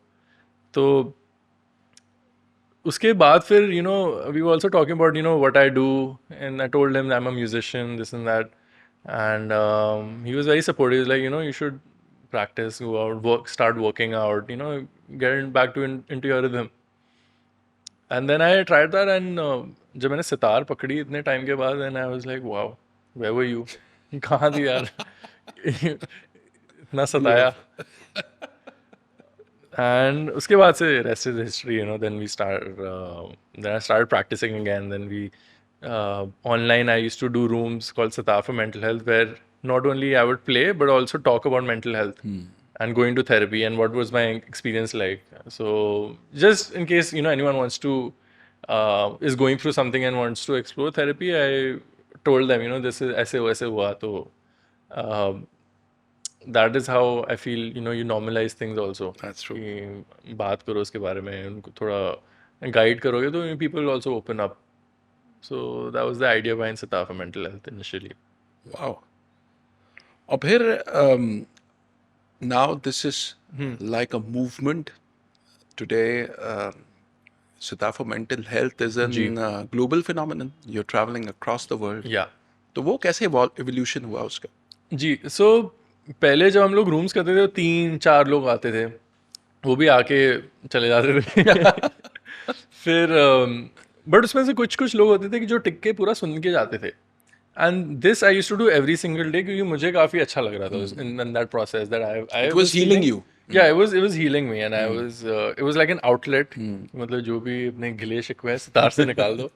तो उसके बाद फिर we were also talking about what I do, and I told him that I'm a musician, this and that, and he was very supportive. He was like, you should practice, go out, start working out, get back into your rhythm. And then I tried that, and जब मैंने सितार पकड़ी इतने time के बाद, and I was like, wow, where were you? कहाँ थी यार. इतना सताया. And उसके बाद से rest is history. Then I started practicing again. Then we online I used to do rooms called Sitar for Mental Health, where not only I would play but also talk about mental health and going to therapy and what was my experience like. So just in case anyone wants to is going through something and wants to explore therapy, I told them, this is ऐसे hua. So that is how I feel, you normalize things also. That's true. कि बात करो उसके बारे में, उनको थोड़ा guide करोगे तो people will also open up. So that was the idea behind Sita for mental health initially. Wow. और फिर now this is like a movement today. Sita for mental health is a global phenomenon. You're traveling across the world. Yeah. तो वो कैसे evolution हुआ उसका? जी, so पहले जब हम लोग रूम्स करते थे तो 3-4 लोग आते थे, वो भी आके चले जाते थे फिर बट उसमें से कुछ लोग होते थे कि जो टिक के पूरा सुन के जाते थे, and this I used to do every single day क्योंकि मुझे काफ़ी अच्छा लग रहा था in that process that I It was healing you. Yeah, it was healing me, and it was like an outlet. मतलब जो भी अपने गिले शिकवे हैं, सितार से निकाल दो.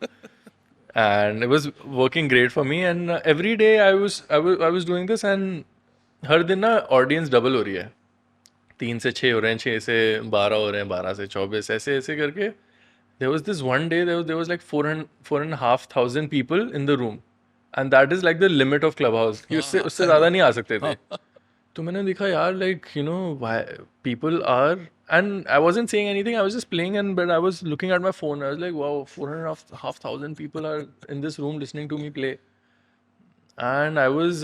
And it was working great for me, and every day I was doing this, and हर दिन ना audience double हो रही है. 3 से 6 हो रहे हैं, 6 से 12 हो रहे हैं, 12 से 24, ऐसे करके. There was this one day there was like 4,500 people in the room, and that is like the limit of Clubhouse. कि उससे ज़्यादा नहीं आ सकते थे. तो मैंने देखा यार, like, why people are, and I wasn't saying anything, I was just playing, but I was looking at my phone. I was like, wow, 4,500 people are in this room listening to me play. And I was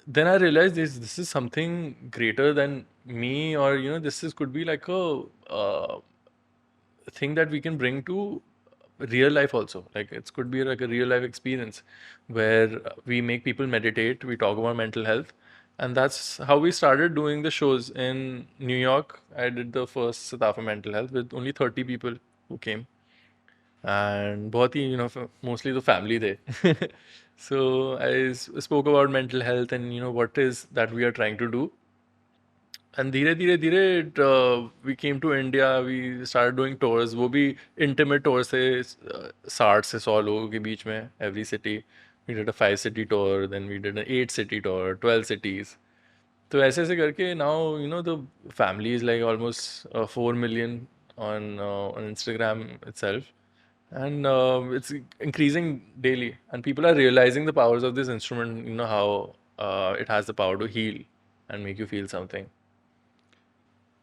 then I realized this is something greater than me, or could be like a thing that we can bring to real life also. Like it could be like a real life experience where we make people meditate, we talk about mental health. And that's how we started doing the shows in New York. I did the first Sita for mental health with only 30 people who came. And बहुत ही, mostly the family there. So I spoke about mental health and, what is that we are trying to do. And धीरे we came to India, we started doing tours. वो भी intimate tours थे, 60 से 100 लोगों के बीच में, every city. We did a 5-city tour, then we did an 8-city tour, 12 cities. तो ऐसे करके now, the family is like almost 4 million on Instagram itself. And it's increasing daily. And people are realizing the powers of this instrument, how it has the power to heal and make you feel something.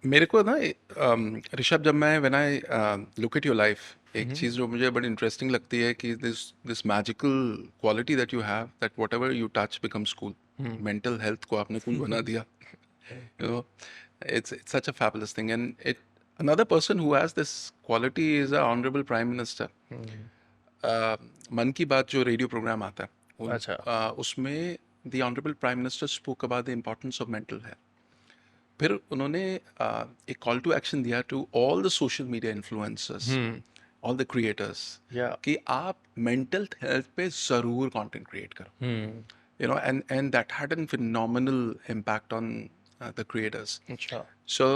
मेरे को ना ऋषभ, जब मैं when I look at your life, एक चीज़ जो मुझे बड़ी interesting लगती है कि this magical quality that you have, that whatever you touch becomes cool. Mental health को आपने cool बना दिया. It's such a fabulous thing, and another person who has this quality is our honorable Prime Minister. मन की बात जो radio programme आता है, अच्छा. उसमें the honorable Prime Minister spoke about the importance of mental health. फिर उन्होंने एक कॉल टू एक्शन दिया to all the social media influencers, all the creators, कि आप मेंटल हेल्थ पे जरूर कंटेंट क्रिएट करो, and that had an phenomenal impact on the creators. So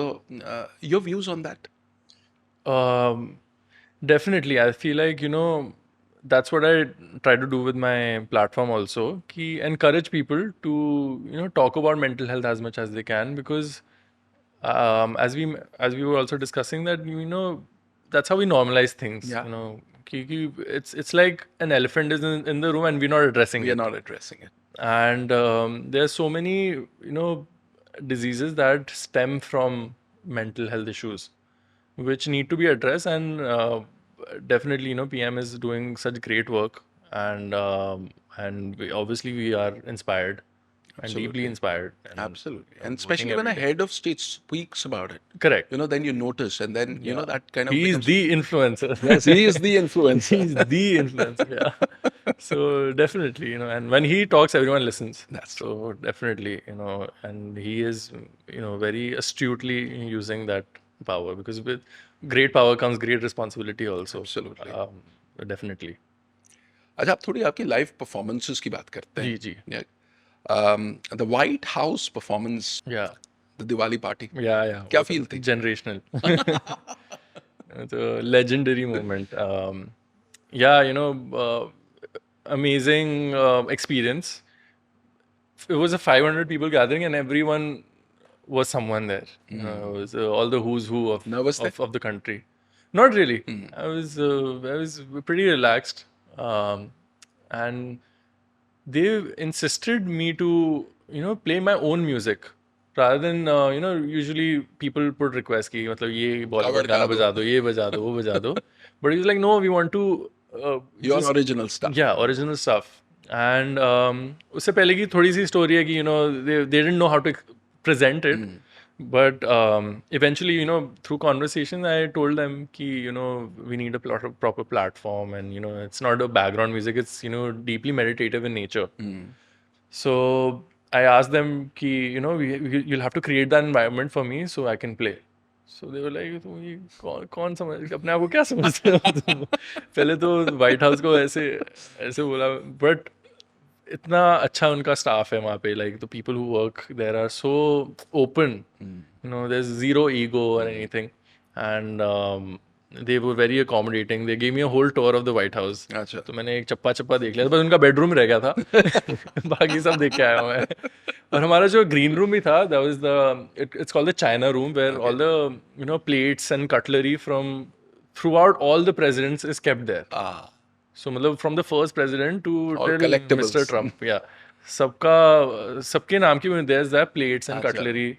your views on that? Definitely, I feel like, that's what I try to do with my platform also, ki encourage people to, talk about mental health as much as they can, because as we were also discussing that, that's how we normalize things. It's like an elephant is in the room and we're not addressing it. And there are so many, diseases that stem from mental health issues which need to be addressed, and definitely, PM is doing such great work, and we are inspired. And deeply inspired. Absolutely. And especially when a head of state speaks about it. Correct. Then you notice, and then, that kind of... He is the influencer. Yes, he is the influencer. He's the influencer, yeah. So definitely, and when he talks, everyone listens. That's true. So definitely, and he is, very astutely using that power, because with great power comes great responsibility also. Absolutely. Definitely. अच्छा, आप थोड़ी आपकी live performances की बात करते हैं. जी. The White House performance, the Diwali party. Yeah. क्या feel थी? Generational. It's a legendary moment. Amazing experience. It was a 500 people gathering, and everyone was someone there. It was all the who's who of the country. Not really. I was pretty relaxed, and they insisted me to play my own music rather than usually people put request ki मतलब ये Bollywood गाना बजा दो, ये बजा दो, वो बजा दो. But he was like, no, we want to Your just- original stuff. yeah, original stuff. And उससे पहले की थोड़ी सी स्टोरी है कि they didn't know how to present it. But eventually, through conversation, I told them कि we need a proper platform, and it's not a background music, it's deeply meditative in nature. So I asked them कि you'll have to create that environment for me so I can play. So they were like, तुम ये कौन समझ अपने आप को क्या समझते हो तुम? पहले तो व्हाइट हाउस को ऐसे ऐसे बोला, बट इतना अच्छा उनका स्टाफ है वहाँ पे, like the people who work there are so open, there's zero ego or anything, and they were very accommodating. They gave me a whole tour of the White House. अच्छा. तो मैंने एक चप्पा देख लिया था, बस उनका बेडरूम रह गया था. बाकी सब देख के आया हूँ मैं. और हमारा जो ग्रीन रूम भी था, that was it's called the China room, where all the plates and cutlery from throughout all the presidents is kept there. So मतलब from the first president to All till collectibles. Mr. Trump, yeah, सबके नाम की there's that plates and cutlery,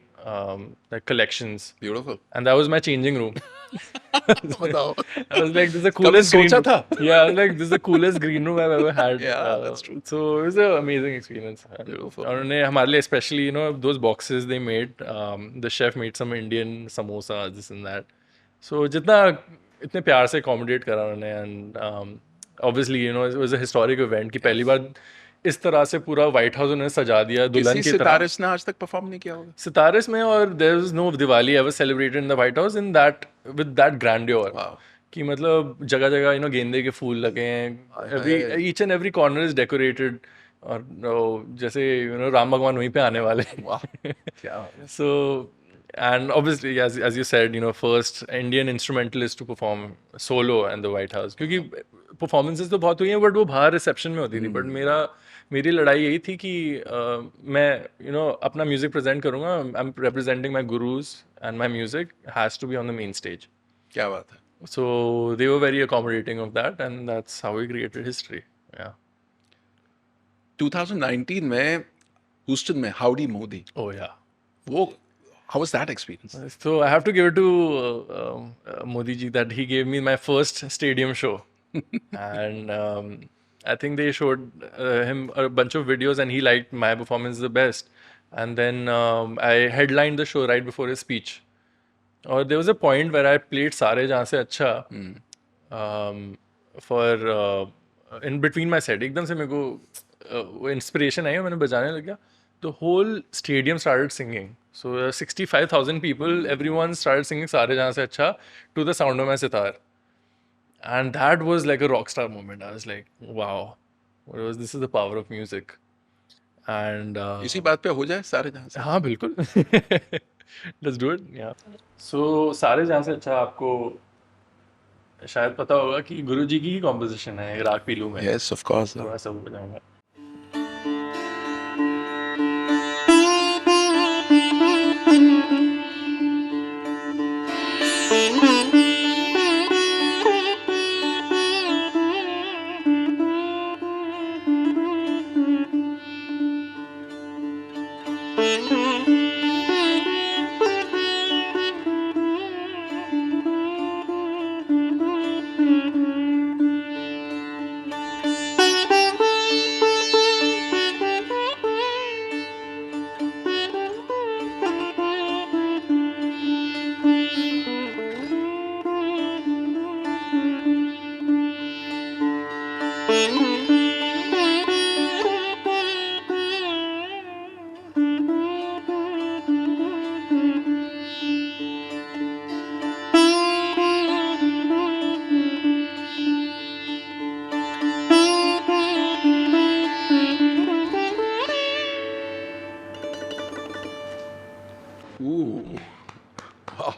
like collections, Beautiful. and that was my changing room. बताओ. I was like, this is the coolest green सोचा room. था? Yeah, I was like, this is the coolest green room I've ever had. Yeah, that's true. So it was an amazing experience. Beautiful. और उन्होंने हमारे लिए especially those boxes they made, the chef made some Indian samosas, this and that. So जितना इतने प्यार से accommodate करा उन्होंने, and obviously it was a historic event कि पहली बार इस तरह से पूरा व्हाइट हाउस उन्होंने सजा दिया दुल्हन किसी की तरह. सितारिस ने आज तक परफॉर्म नहीं किया होगा. सितारिस में, और there was no Diwali ever celebrated in the White House in that with that grandeur. Wow. कि मतलब जगह जगह गेंदे के फूल लगे हैं, each and every corner is decorated, और जैसे राम भगवान वहीं पे आने वाले. क्या So, and obviously as you said, first Indian instrumentalist to perform solo in the White House, क्योंकि performances तो बहुत हुई हैं, but वो बाहर रिसेप्शन में होती थी. बट मेरी लड़ाई यही थी कि मैं अपना म्यूजिक प्रेजेंट करूँगा. I am representing my gurus and my music has to be on the main stage. क्या बात है. So they were very accommodating of that, and that's how we created history. Yeah. 2019 में ह्यूस्टन में howdy Modi, Oh yeah. वो how was that experience? So I have to give it to Modi ji that he gave me my first stadium show, and I think they showed him a bunch of videos, and he liked my performance the best. And then I headlined the show right before his speech. Or there was a point where I played Sare Jahan Se Acha for in between my set. एकदम से मेरे को वो inspiration आई और मैंने बजाने लग गया. The whole stadium started singing. So 65,000 people, everyone started singing Sare Jahan Se Acha to the sound of my sitar. And that was like a rock star moment. I was like, wow, this is the power of music. And इसी बात पे हो जाए सारे जहां से. हाँ बिल्कुल. Let's do it. Yeah. So सारे जहाँ से अच्छा आपको शायद पता होगा कि गुरुजी की ही कॉम्पोजिशन है राग पीलू में. Yes, of course. थोड़ा सा वो बजाऊंगा. Ooh. Wow.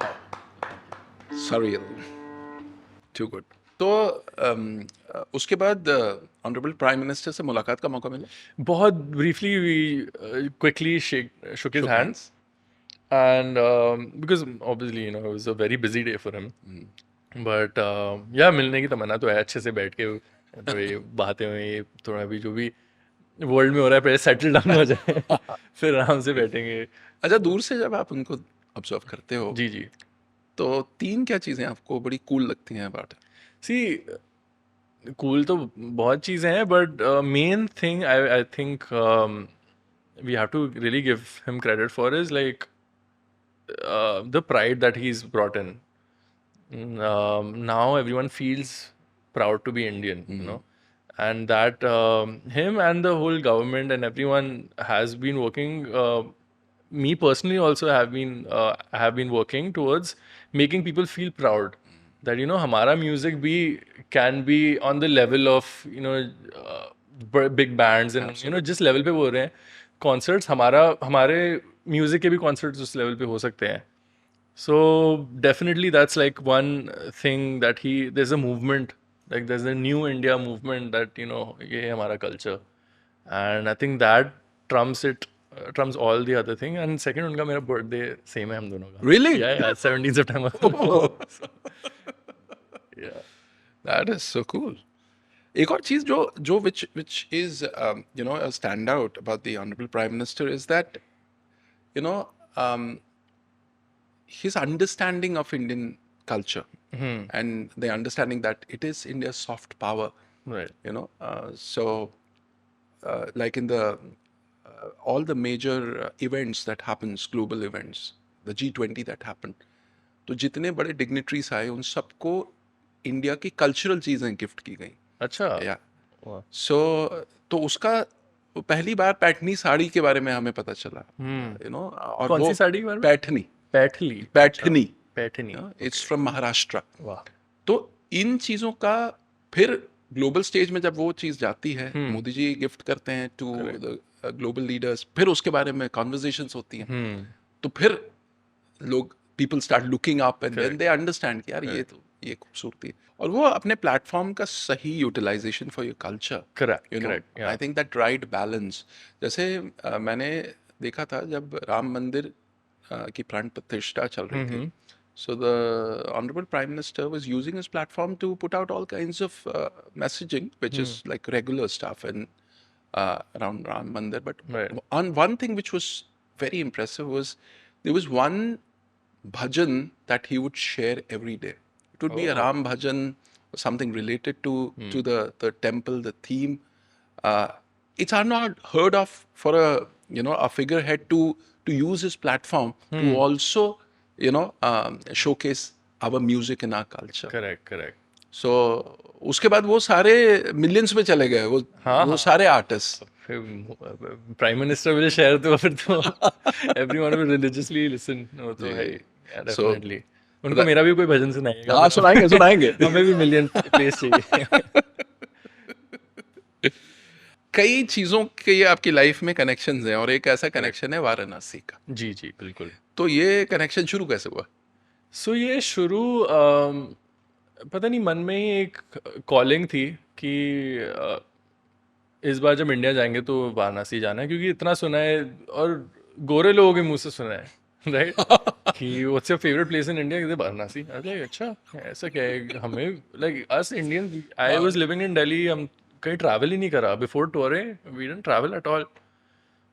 Surreal. Too good. तो उसके बाद ऑनरेबल प्राइम मिनिस्टर से मुलाकात का मौका मिला. बहुत briefly we quickly shook his hands, and because obviously it was a very busy day for him. But या मिलने की तमन्ना तो है, अच्छे से बैठ के तो ये बातें हुई, ये थोड़ा भी जो भी वर्ल्ड में हो रहा है पहले सेटल डाउन हो जाए फिर आराम से बैठेंगे। अच्छा, दूर से जब आप उनको ऑब्जर्व करते हो जी जी। तो 3 क्या चीजें आपको बड़ी कूल लगती हैं अबाउट? सी कूल तो बहुत चीज़ें हैं, but main thing I think we have to really give him credit for is like the pride that he's brought in. Now everyone feels proud to be Indian, you know, and that him and the whole government and everyone has been working. Me personally also have been working towards making people feel proud that हमारा music भी can be on the level of big bands and जिस level पे बोल रहे हैं concerts, हमारे music के भी concerts उस level पे हो सकते हैं. So definitely that's like one thing that there's a movement, like there's a new India movement that ये है हमारा culture, and I think that trumps all the other thing. And second, उनका मेरा birthday same है हम दोनों का. Really? Yeah, 17 September. Yeah. That is so cool. एक और चीज जो which is a standout about the Honorable Prime Minister is that his understanding of Indian culture and the understanding that it is India's soft power. Right. Like in the all the major events that happens, global events, the G20 that happened, तो जितने बड़े dignitaries आए उन सबको India की cultural चीजें gift की गई. अच्छा. या वाह. सो तो उसका पहली बार पैठनी साड़ी के बारे में हमें पता चला. और कौन वो सी साड़ी के बारे में? पैठनी. पैठनी. It's from Maharashtra. वाह. तो इन चीजों का फिर ग्लोबल स्टेज में जब वो चीज जाती है, मोदी जी गिफ्ट करते हैं टू द ग्लोबल लीडर्स, फिर उसके बारे में कॉन्वर्जेशंस होती हैं, तो फिर लोग people start looking up and then they understand कि यार ये खूबसूरती है. और वो अपने प्लेटफॉर्म का सही utilization for your culture. Correct. I think that right balance. जैसे मैंने देखा था जब राम मंदिर की प्राण प्रतिष्ठा चल रही थी, so the Honorable Prime Minister was using his platform to put out all kinds of messaging, which is like regular stuff and around Ram Mandir. But Right. on one thing which was very impressive was there was one bhajan that he would share every day. It would be a Ram bhajan, something related to the temple, the theme. It's not heard of for a figurehead to use his platform to also showcase our music and our culture. Correct. So उसके बाद वो सारे millions में चले गए, वो सारे artist. Prime minister will share, तो फिर तो एवरीवन विल रिलीजियसली लिसन. वो तो है डेफिनेटली. उनको मेरा भी कोई भजन सुनाएगा. हाँ, सुनाएंगे. हमें भी मिलियन प्लेस चाहिए. कई चीजों के ये आपकी लाइफ में कनेक्शंस हैं और एक ऐसा कनेक्शन है वाराणसी का. जी बिल्कुल. तो ये कनेक्शन शुरू कैसे हुआ? सो ये शुरू पता नहीं, मन में ही एक कॉलिंग थी कि इस बार जब इंडिया जाएंगे तो वाराणसी जाना है, क्योंकि इतना सुना है और गोरे लोगों के मुंह से सुना है, राइट, कि what's your favourite place in India? Varanasi. Like अच्छा, ऐसा क्या है? हमें like us Indian, I was living in Delhi, हम कहीं ट्रैवल ही नहीं करा before touring, we didn't travel at all.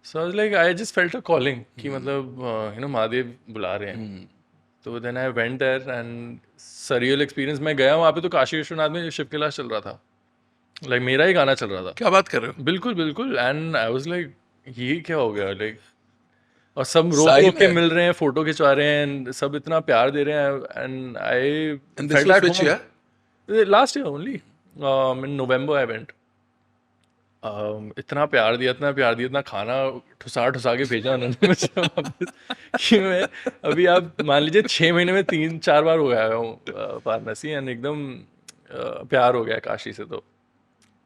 So I was like, I just felt a calling कि मतलब महादेव बुला रहे हैं. तो then I went there and surreal experience. मैं गया वहाँ पे तो काशी विश्वनाथ में शिव कैलाश चल रहा था, लाइक मेरा ही गाना चल रहा था. क्या बात कर रहे हो? बिल्कुल. एंड आई वाज लाइक, ये क्या हो गया? लाइक, और सब रोक के मिल रहे हैं, फोटो खिंचवा रहे हैं, एंड सब इतना प्यार दे रहे हैं. And I this was which year? Last year only, in November I went. इतना प्यार दिया, इतना खाना ठुसा के भेजा उन्होंने मुझे वापस कि मैं अभी आप मान लीजिए 6 महीने में 3-4 बार हो गया हूँ वाराणसी, एंड एकदम प्यार हो गया काशी से. तो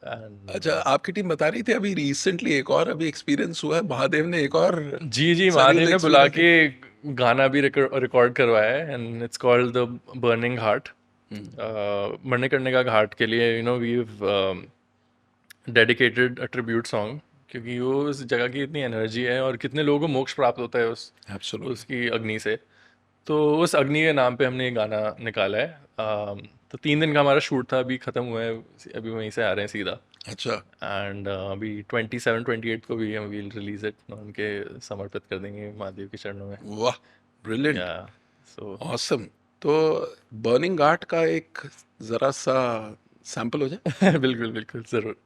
अच्छा, आपकी टीम बता रही थी अभी रिसेंटली एक और अभी एक्सपीरियंस हुआ है, महादेव ने एक और. जी महादेव ने बुला के गाना भी रिकॉर्ड करवाया है, and it's called the burning heart. मरने का घाट के लिए we dedicated a tribute song, क्योंकि वो उस जगह की इतनी एनर्जी है और कितने लोगों को मोक्ष प्राप्त होता है उसकी अग्नि से. तो उस अग्नि के नाम पे हमने ये गाना निकाला है। तो 3 दिन का हमारा शूट था, अभी ख़त्म हुआ है, अभी वहीं से आ रहे हैं सीधा। अच्छा, एंड अभी 27-28 को भी हम विल रिलीज इट, उनके समर्पित कर देंगे महादेव के चरणों में। वाह, ब्रिलियंट, या सो ऑसम। तो बर्निंग घाट का एक जरा सा सैंपल हो जाए। बिल्कुल बिल्कुल ज़रूर।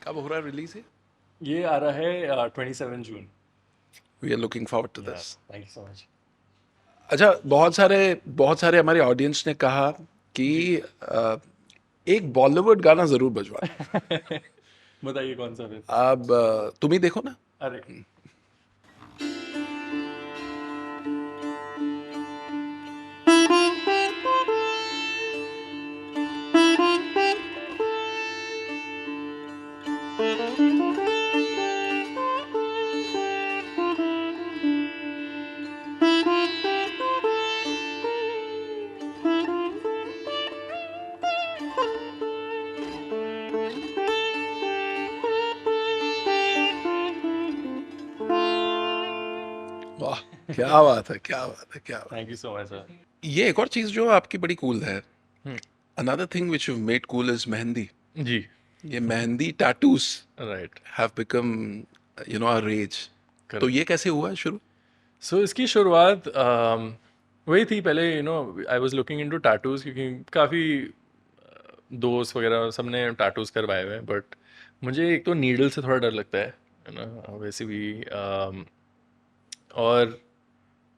कब हो रहा है रिलीज है? ये आ रहा है 27 जून। We are looking forward to this. Thank you so much. अच्छा, बहुत सारे हमारे ऑडियंस ने कहा कि एक बॉलीवुड गाना जरूर बजवा। बताइए कौन सा फिर? अब तुम ही देखो ना। अरे वाह, क्या बात है, क्या बात है, क्या बात है। Thank you so much sir. ये एक और चीज जो आपकी बड़ी कूल है, another thing which you made cool is mehndi. जी ये mehndi tattoos right. Have become you know a rage. तो ये कैसे हुआ शुरू? सो इसकी शुरुआत वही थी। पहले I was looking into tattoos, क्योंकि काफ़ी दोस्त वगैरह सबने टैटूज करवाए हुए हैं, बट मुझे एक तो नीडल से थोड़ा डर लगता है ना, वैसे भी और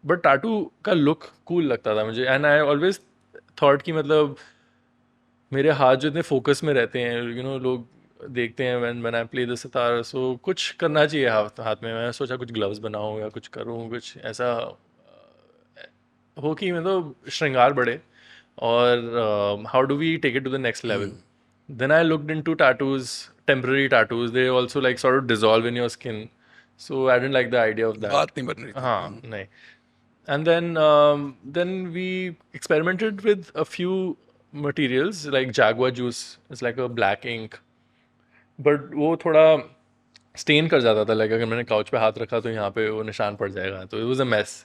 बट टैटू का लुक कूल लगता था मुझे। एंड आई ऑलवेज थॉट कि मतलब मेरे हाथ जो इतने फोकस में रहते हैं, लोग देखते हैं when I play the sitar, so कुछ करना चाहिए हाथ में। मैं सोचा कुछ ग्लव्स बनाऊं या कुछ करूं, कुछ ऐसा हो कि मतलब श्रृंगार बढ़े, और how do we take it to the next level. Then I looked into tattoos, temporary tattoos, they also like sort of dissolve in your skin, so I didn't like the idea of that. बात नहीं बन रही थी। हाँ नहीं। And then we experimented with a few materials like Jaguar juice. It's like a black ink, but वो थोड़ा stand कर जाता था। लाइक अगर मैंने काउच पे हाथ रखा तो यहाँ पे वो निशान पड़ जाएगा, तो it was a mess.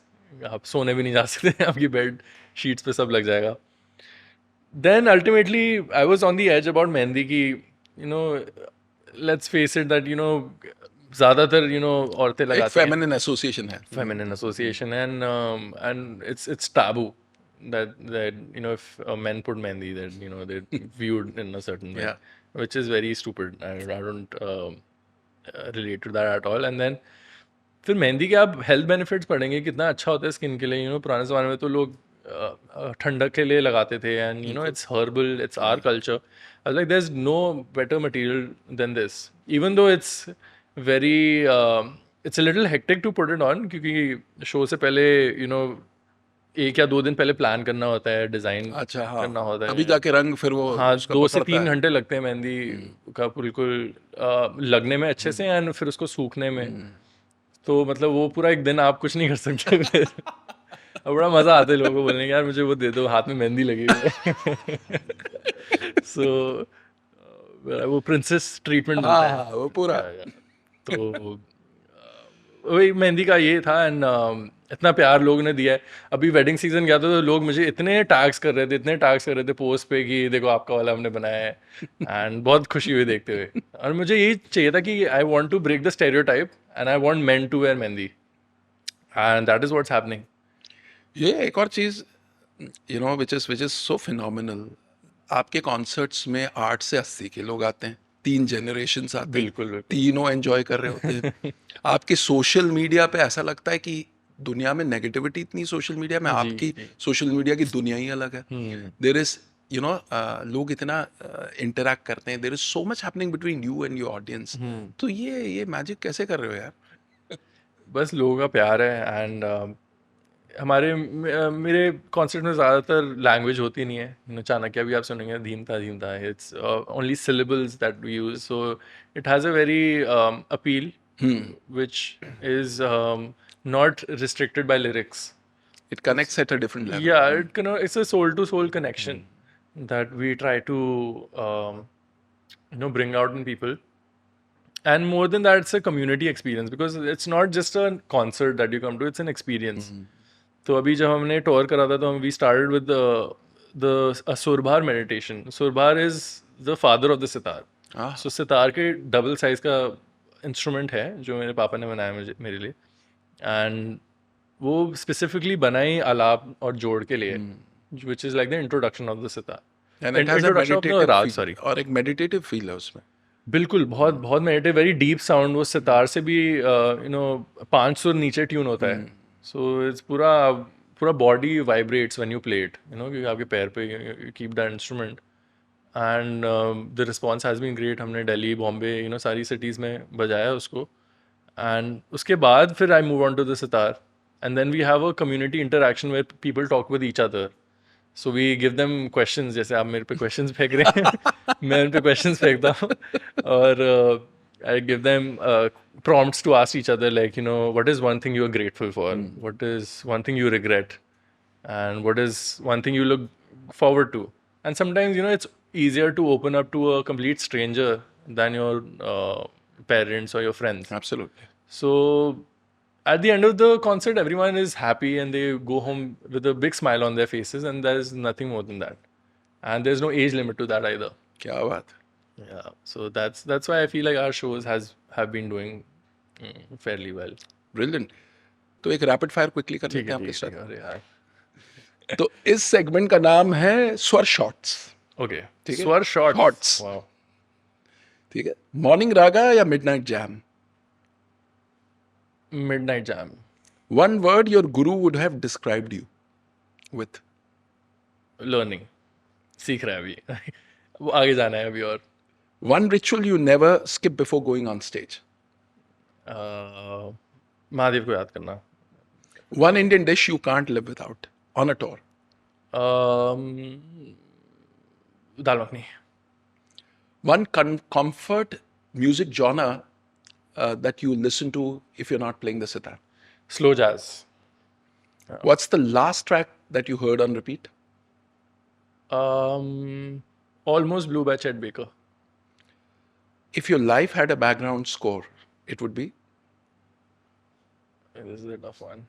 आप सोने भी नहीं जा सकते, आपकी बेड शीट्स पे सब लग जाएगा। Then ultimately I was on the edge about mehndi की, let's face it that ज़्यादातर औरतें एक लगाती हैं। फेमिनिन एसोसिएशन है। Feminine association, and it's taboo that if men put mehndi, that they're viewed in a certain way, Yeah. which is very stupid. I don't relate to that at all. And then फिर मेहंदी के आप health benefits पढ़ेंगे कितना अच्छा होता है skin के लिए। पुराने ज़माने में तो लोग ठंडक के लिए लगाते थे, and it's herbal, it's our culture. I was like, there's no better material than this, even though it's very it's a little hectic to put it on, क्योंकि शो से पहले 1 या 2 दिन पहले प्लान करना होता है, डिज़ाइन अच्छा, हाँ, करना होता है। अभी जाके रंग फिर वो हाँ, उसका 2 से पकड़ता 3 है। घंटे लगते हैं मेहंदी का बिल्कुल लगने में अच्छे से, एंड फिर उसको सूखने में। तो मतलब वो पूरा एक दिन आप कुछ नहीं कर सकते। और बड़ा मज़ा आता है लोगों को बोलने का, यार मुझे वो दे दो, हाथ में मेहंदी लगी हुई है। सो वो प्रिंसेस ट्रीटमेंट मिलता है। हाँ, वो पूरा। तो वही मेहंदी का ये था। एंड इतना प्यार लोग ने दिया है। अभी वेडिंग सीजन गया था तो लोग मुझे इतने टैग्स कर रहे थे पोस्ट पे कि देखो आपका वाला हमने बनाया है, एंड बहुत खुशी हुई देखते हुए। और मुझे यही चाहिए था कि I want to break the stereotype and I want men to wear mehndi, and that is what's happening. ये एक और चीज विच इज सो फिनोमिनल, आपके कॉन्सर्ट्स में 8 से 80 के लोग आते हैं, 3 जनरेशंस आते हैं, बिल्कुल। तीनों एंजॉय कर रहे होते हैं। आपके सोशल मीडिया पे ऐसा लगता है कि दुनिया में नेगेटिविटी इतनी सोशल मीडिया में, आपकी सोशल मीडिया की दुनिया ही अलग है। देयर इज लोग इतना इंटरैक्ट करते हैं, there is so much happening between you and your audience. तो ये मैजिक कैसे कर रहे हो यार? बस लोगों का प्यार है, एंड मेरे कॉन्सर्ट में ज़्यादातर लैंग्वेज होती नहीं है। चाणक्य भी आप सुनेंगे धीमता धीमता, it's only syllables that we use, so it has a very appeal which is not restricted by lyrics. It connects at a different level. Yeah, it's a soul to soul connection that we try to bring out in people. And more than that, it's a community experience, because it's not just a concert that you come to, it's an experience. तो अभी जब हमने tour करा था तो we started with the surbahar meditation. Surbahar is the father of the sitar. So sitar के double size का instrument है जो मेरे पापा ने बनाया मेरे लिए, एंड वो स्पेसिफिकली बनाई आलाप और जोड़ के लिए, which is like the introduction of the sitar. And it has a meditative feel, और एक meditative feel है उसमें. बिल्कुल, बहुत बहुत मेडिटेटिव, वेरी डीप साउंड. वो सितार से भी 5 सुर नीचे ट्यून होता है. सो इट्स पूरा body vibrates when you play it, क्योंकि आपके पैर पे you keep that instrument. And the response has been great. हमने दिल्ली, बॉम्बे, सारी सिटीज़ में बजाया उसको. एंड उसके बाद फिर I move on to the sitar, and then we have a community interaction where people talk with each other. So we give them questions, जैसे आप मेरे पे क्वेश्चंस फेंक रहे हैं मैं उन पे क्वेश्चंस फेंकता हूँ, और I give them prompts to ask each other, like, what is one thing you are grateful for? What is one thing you regret? And what is one thing you look forward to? And sometimes, it's easier to open up to a complete stranger than your parents or your friends. Absolutely. So at the end of the concert, everyone is happy and they go home with a big smile on their faces, and there's nothing more than that. And there's no age limit to that either. क्या बात. Yeah, so that's why I feel like our shows have been doing fairly well. Brilliant. तो एक rapid fire quickly कर लेते हैं आपके साथ. अरे यार. तो इस सेगमेंट का नाम है स्वर शॉट्स. Okay. ठीक है? Swar shots. Shots. Wow. ठीक है. मॉर्निंग रागा या midnight jam? Midnight Jam. One word your guru would have described you with. Learning. सीख रहा है अभी. वो आगे जाना है अभी. और One ritual you never skip before going on stage. Mahadev को याद करना. One Indian dish you can't live without on a tour. Dal makhani. One comfort music genre that you listen to if you're not playing the sitar. Slow jazz. What's the last track that you heard on repeat? Almost Blue by Chet Baker. If your life had a background score, it would be? This is a tough one.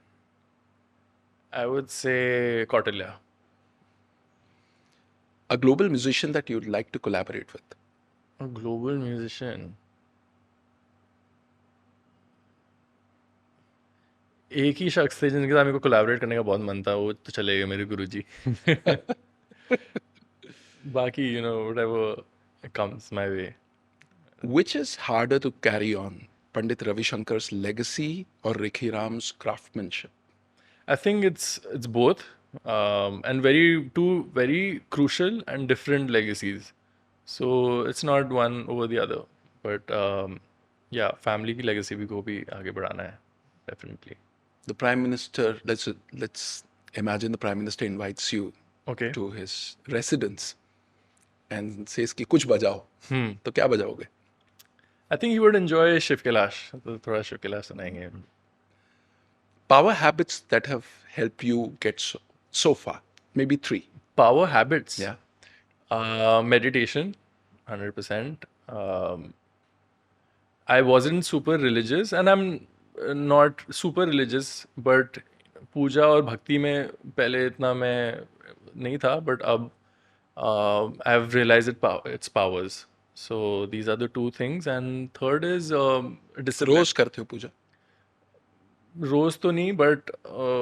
I would say Kautilya. A global musician that you'd like to collaborate with. A global musician. एक ही शख्स थे जिनके साथ मेरे को collaborate करने का बहुत मन था, वो तो चले गए मेरे गुरुजी. बाकी whatever comes my way. Which is harder to carry on, Pandit Ravi Shankar's legacy or Rikhi Ram's craftsmanship? I think it's both, and two very crucial and different legacies. So it's not one over the other, but yeah, family की legacy भी को भी आगे बढ़ाना है, definitely. The Prime Minister, let's imagine the Prime Minister invites you Okay. to his residence and says कि कुछ बजाओ. तो क्या बजाओगे? I think he would enjoy Shiv Kailash. तो थोड़ा Shiv Kailash सुनाएंगे. Power habits that have helped you get so far. Maybe 3. Power habits. Yeah. Meditation, 100%. I wasn't super religious, and I'm not super religious, but पूजा और भक्ति में पहले इतना मैं नहीं था, बट अब I have realized its powers. So these are the two things, and third is discipline. रोज करते हो पूजा? रोज तो नहीं, बट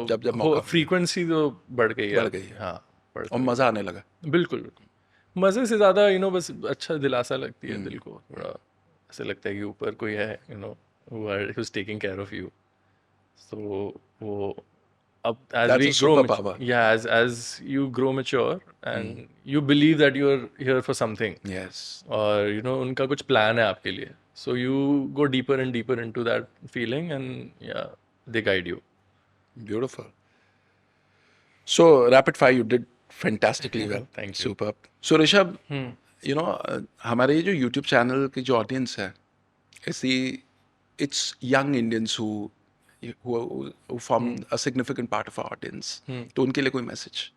जब मौका मिले. फ्रीक्वेंसी तो बढ़ गई है. बढ़ गई है. हाँ, बढ़ और गई. मजा आने लगा? बिल्कुल बिल्कुल. मज़े से ज़्यादा बस अच्छा दिलासा लगती है दिल को. थोड़ा ऐसे लगता है कि ऊपर कोई है, who's taking care of you. So वो अब as That's we a grow superpower. as you grow mature and you believe that you're here for something, Yes. और उनका कुछ प्लान है आपके लिए, so you go deeper and deeper into that feeling, and yeah, they guide you. Beautiful. So rapid fire, you did fantastically well. Thank you. Superb. So Rishabh, हमारे ये जो YouTube channel की जो audience है, it's young Indians who form a significant part of our audience. तो उनके लिए कोई message?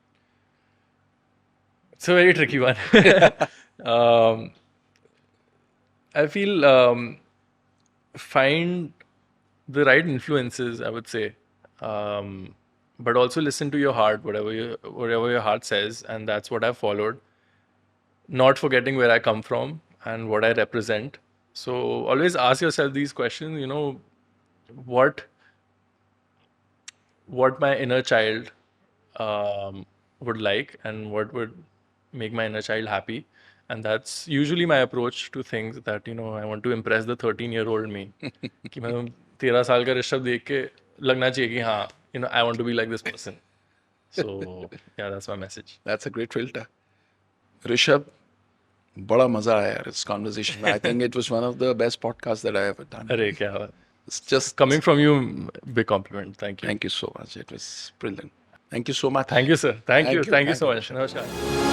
It's a very tricky one. I feel find the right influences, I would say, but also listen to your heart, whatever your heart says, and that's what I've followed. Not forgetting where I come from and what I represent. So always ask yourself these questions. What my inner child would like, and what would make my inner child happy. And that's usually my approach to things, that I want to impress the 13-year-old me. कि मैं 13 साल का ऋषभ देख के लगना चाहिए कि हाँ, I want to be like this person. So yeah, that's my message. That's a great filter. Rishabh, बड़ा मजा आया यार इस conversation में. I think it was one of the best podcasts that I ever done. अरे क्या बात. It's just Coming from you, big compliment. Thank you. Thank you so much. It was brilliant. Thank you so much. Thank you, sir. Thank you. Thank you. Thank you so much. Namaskar.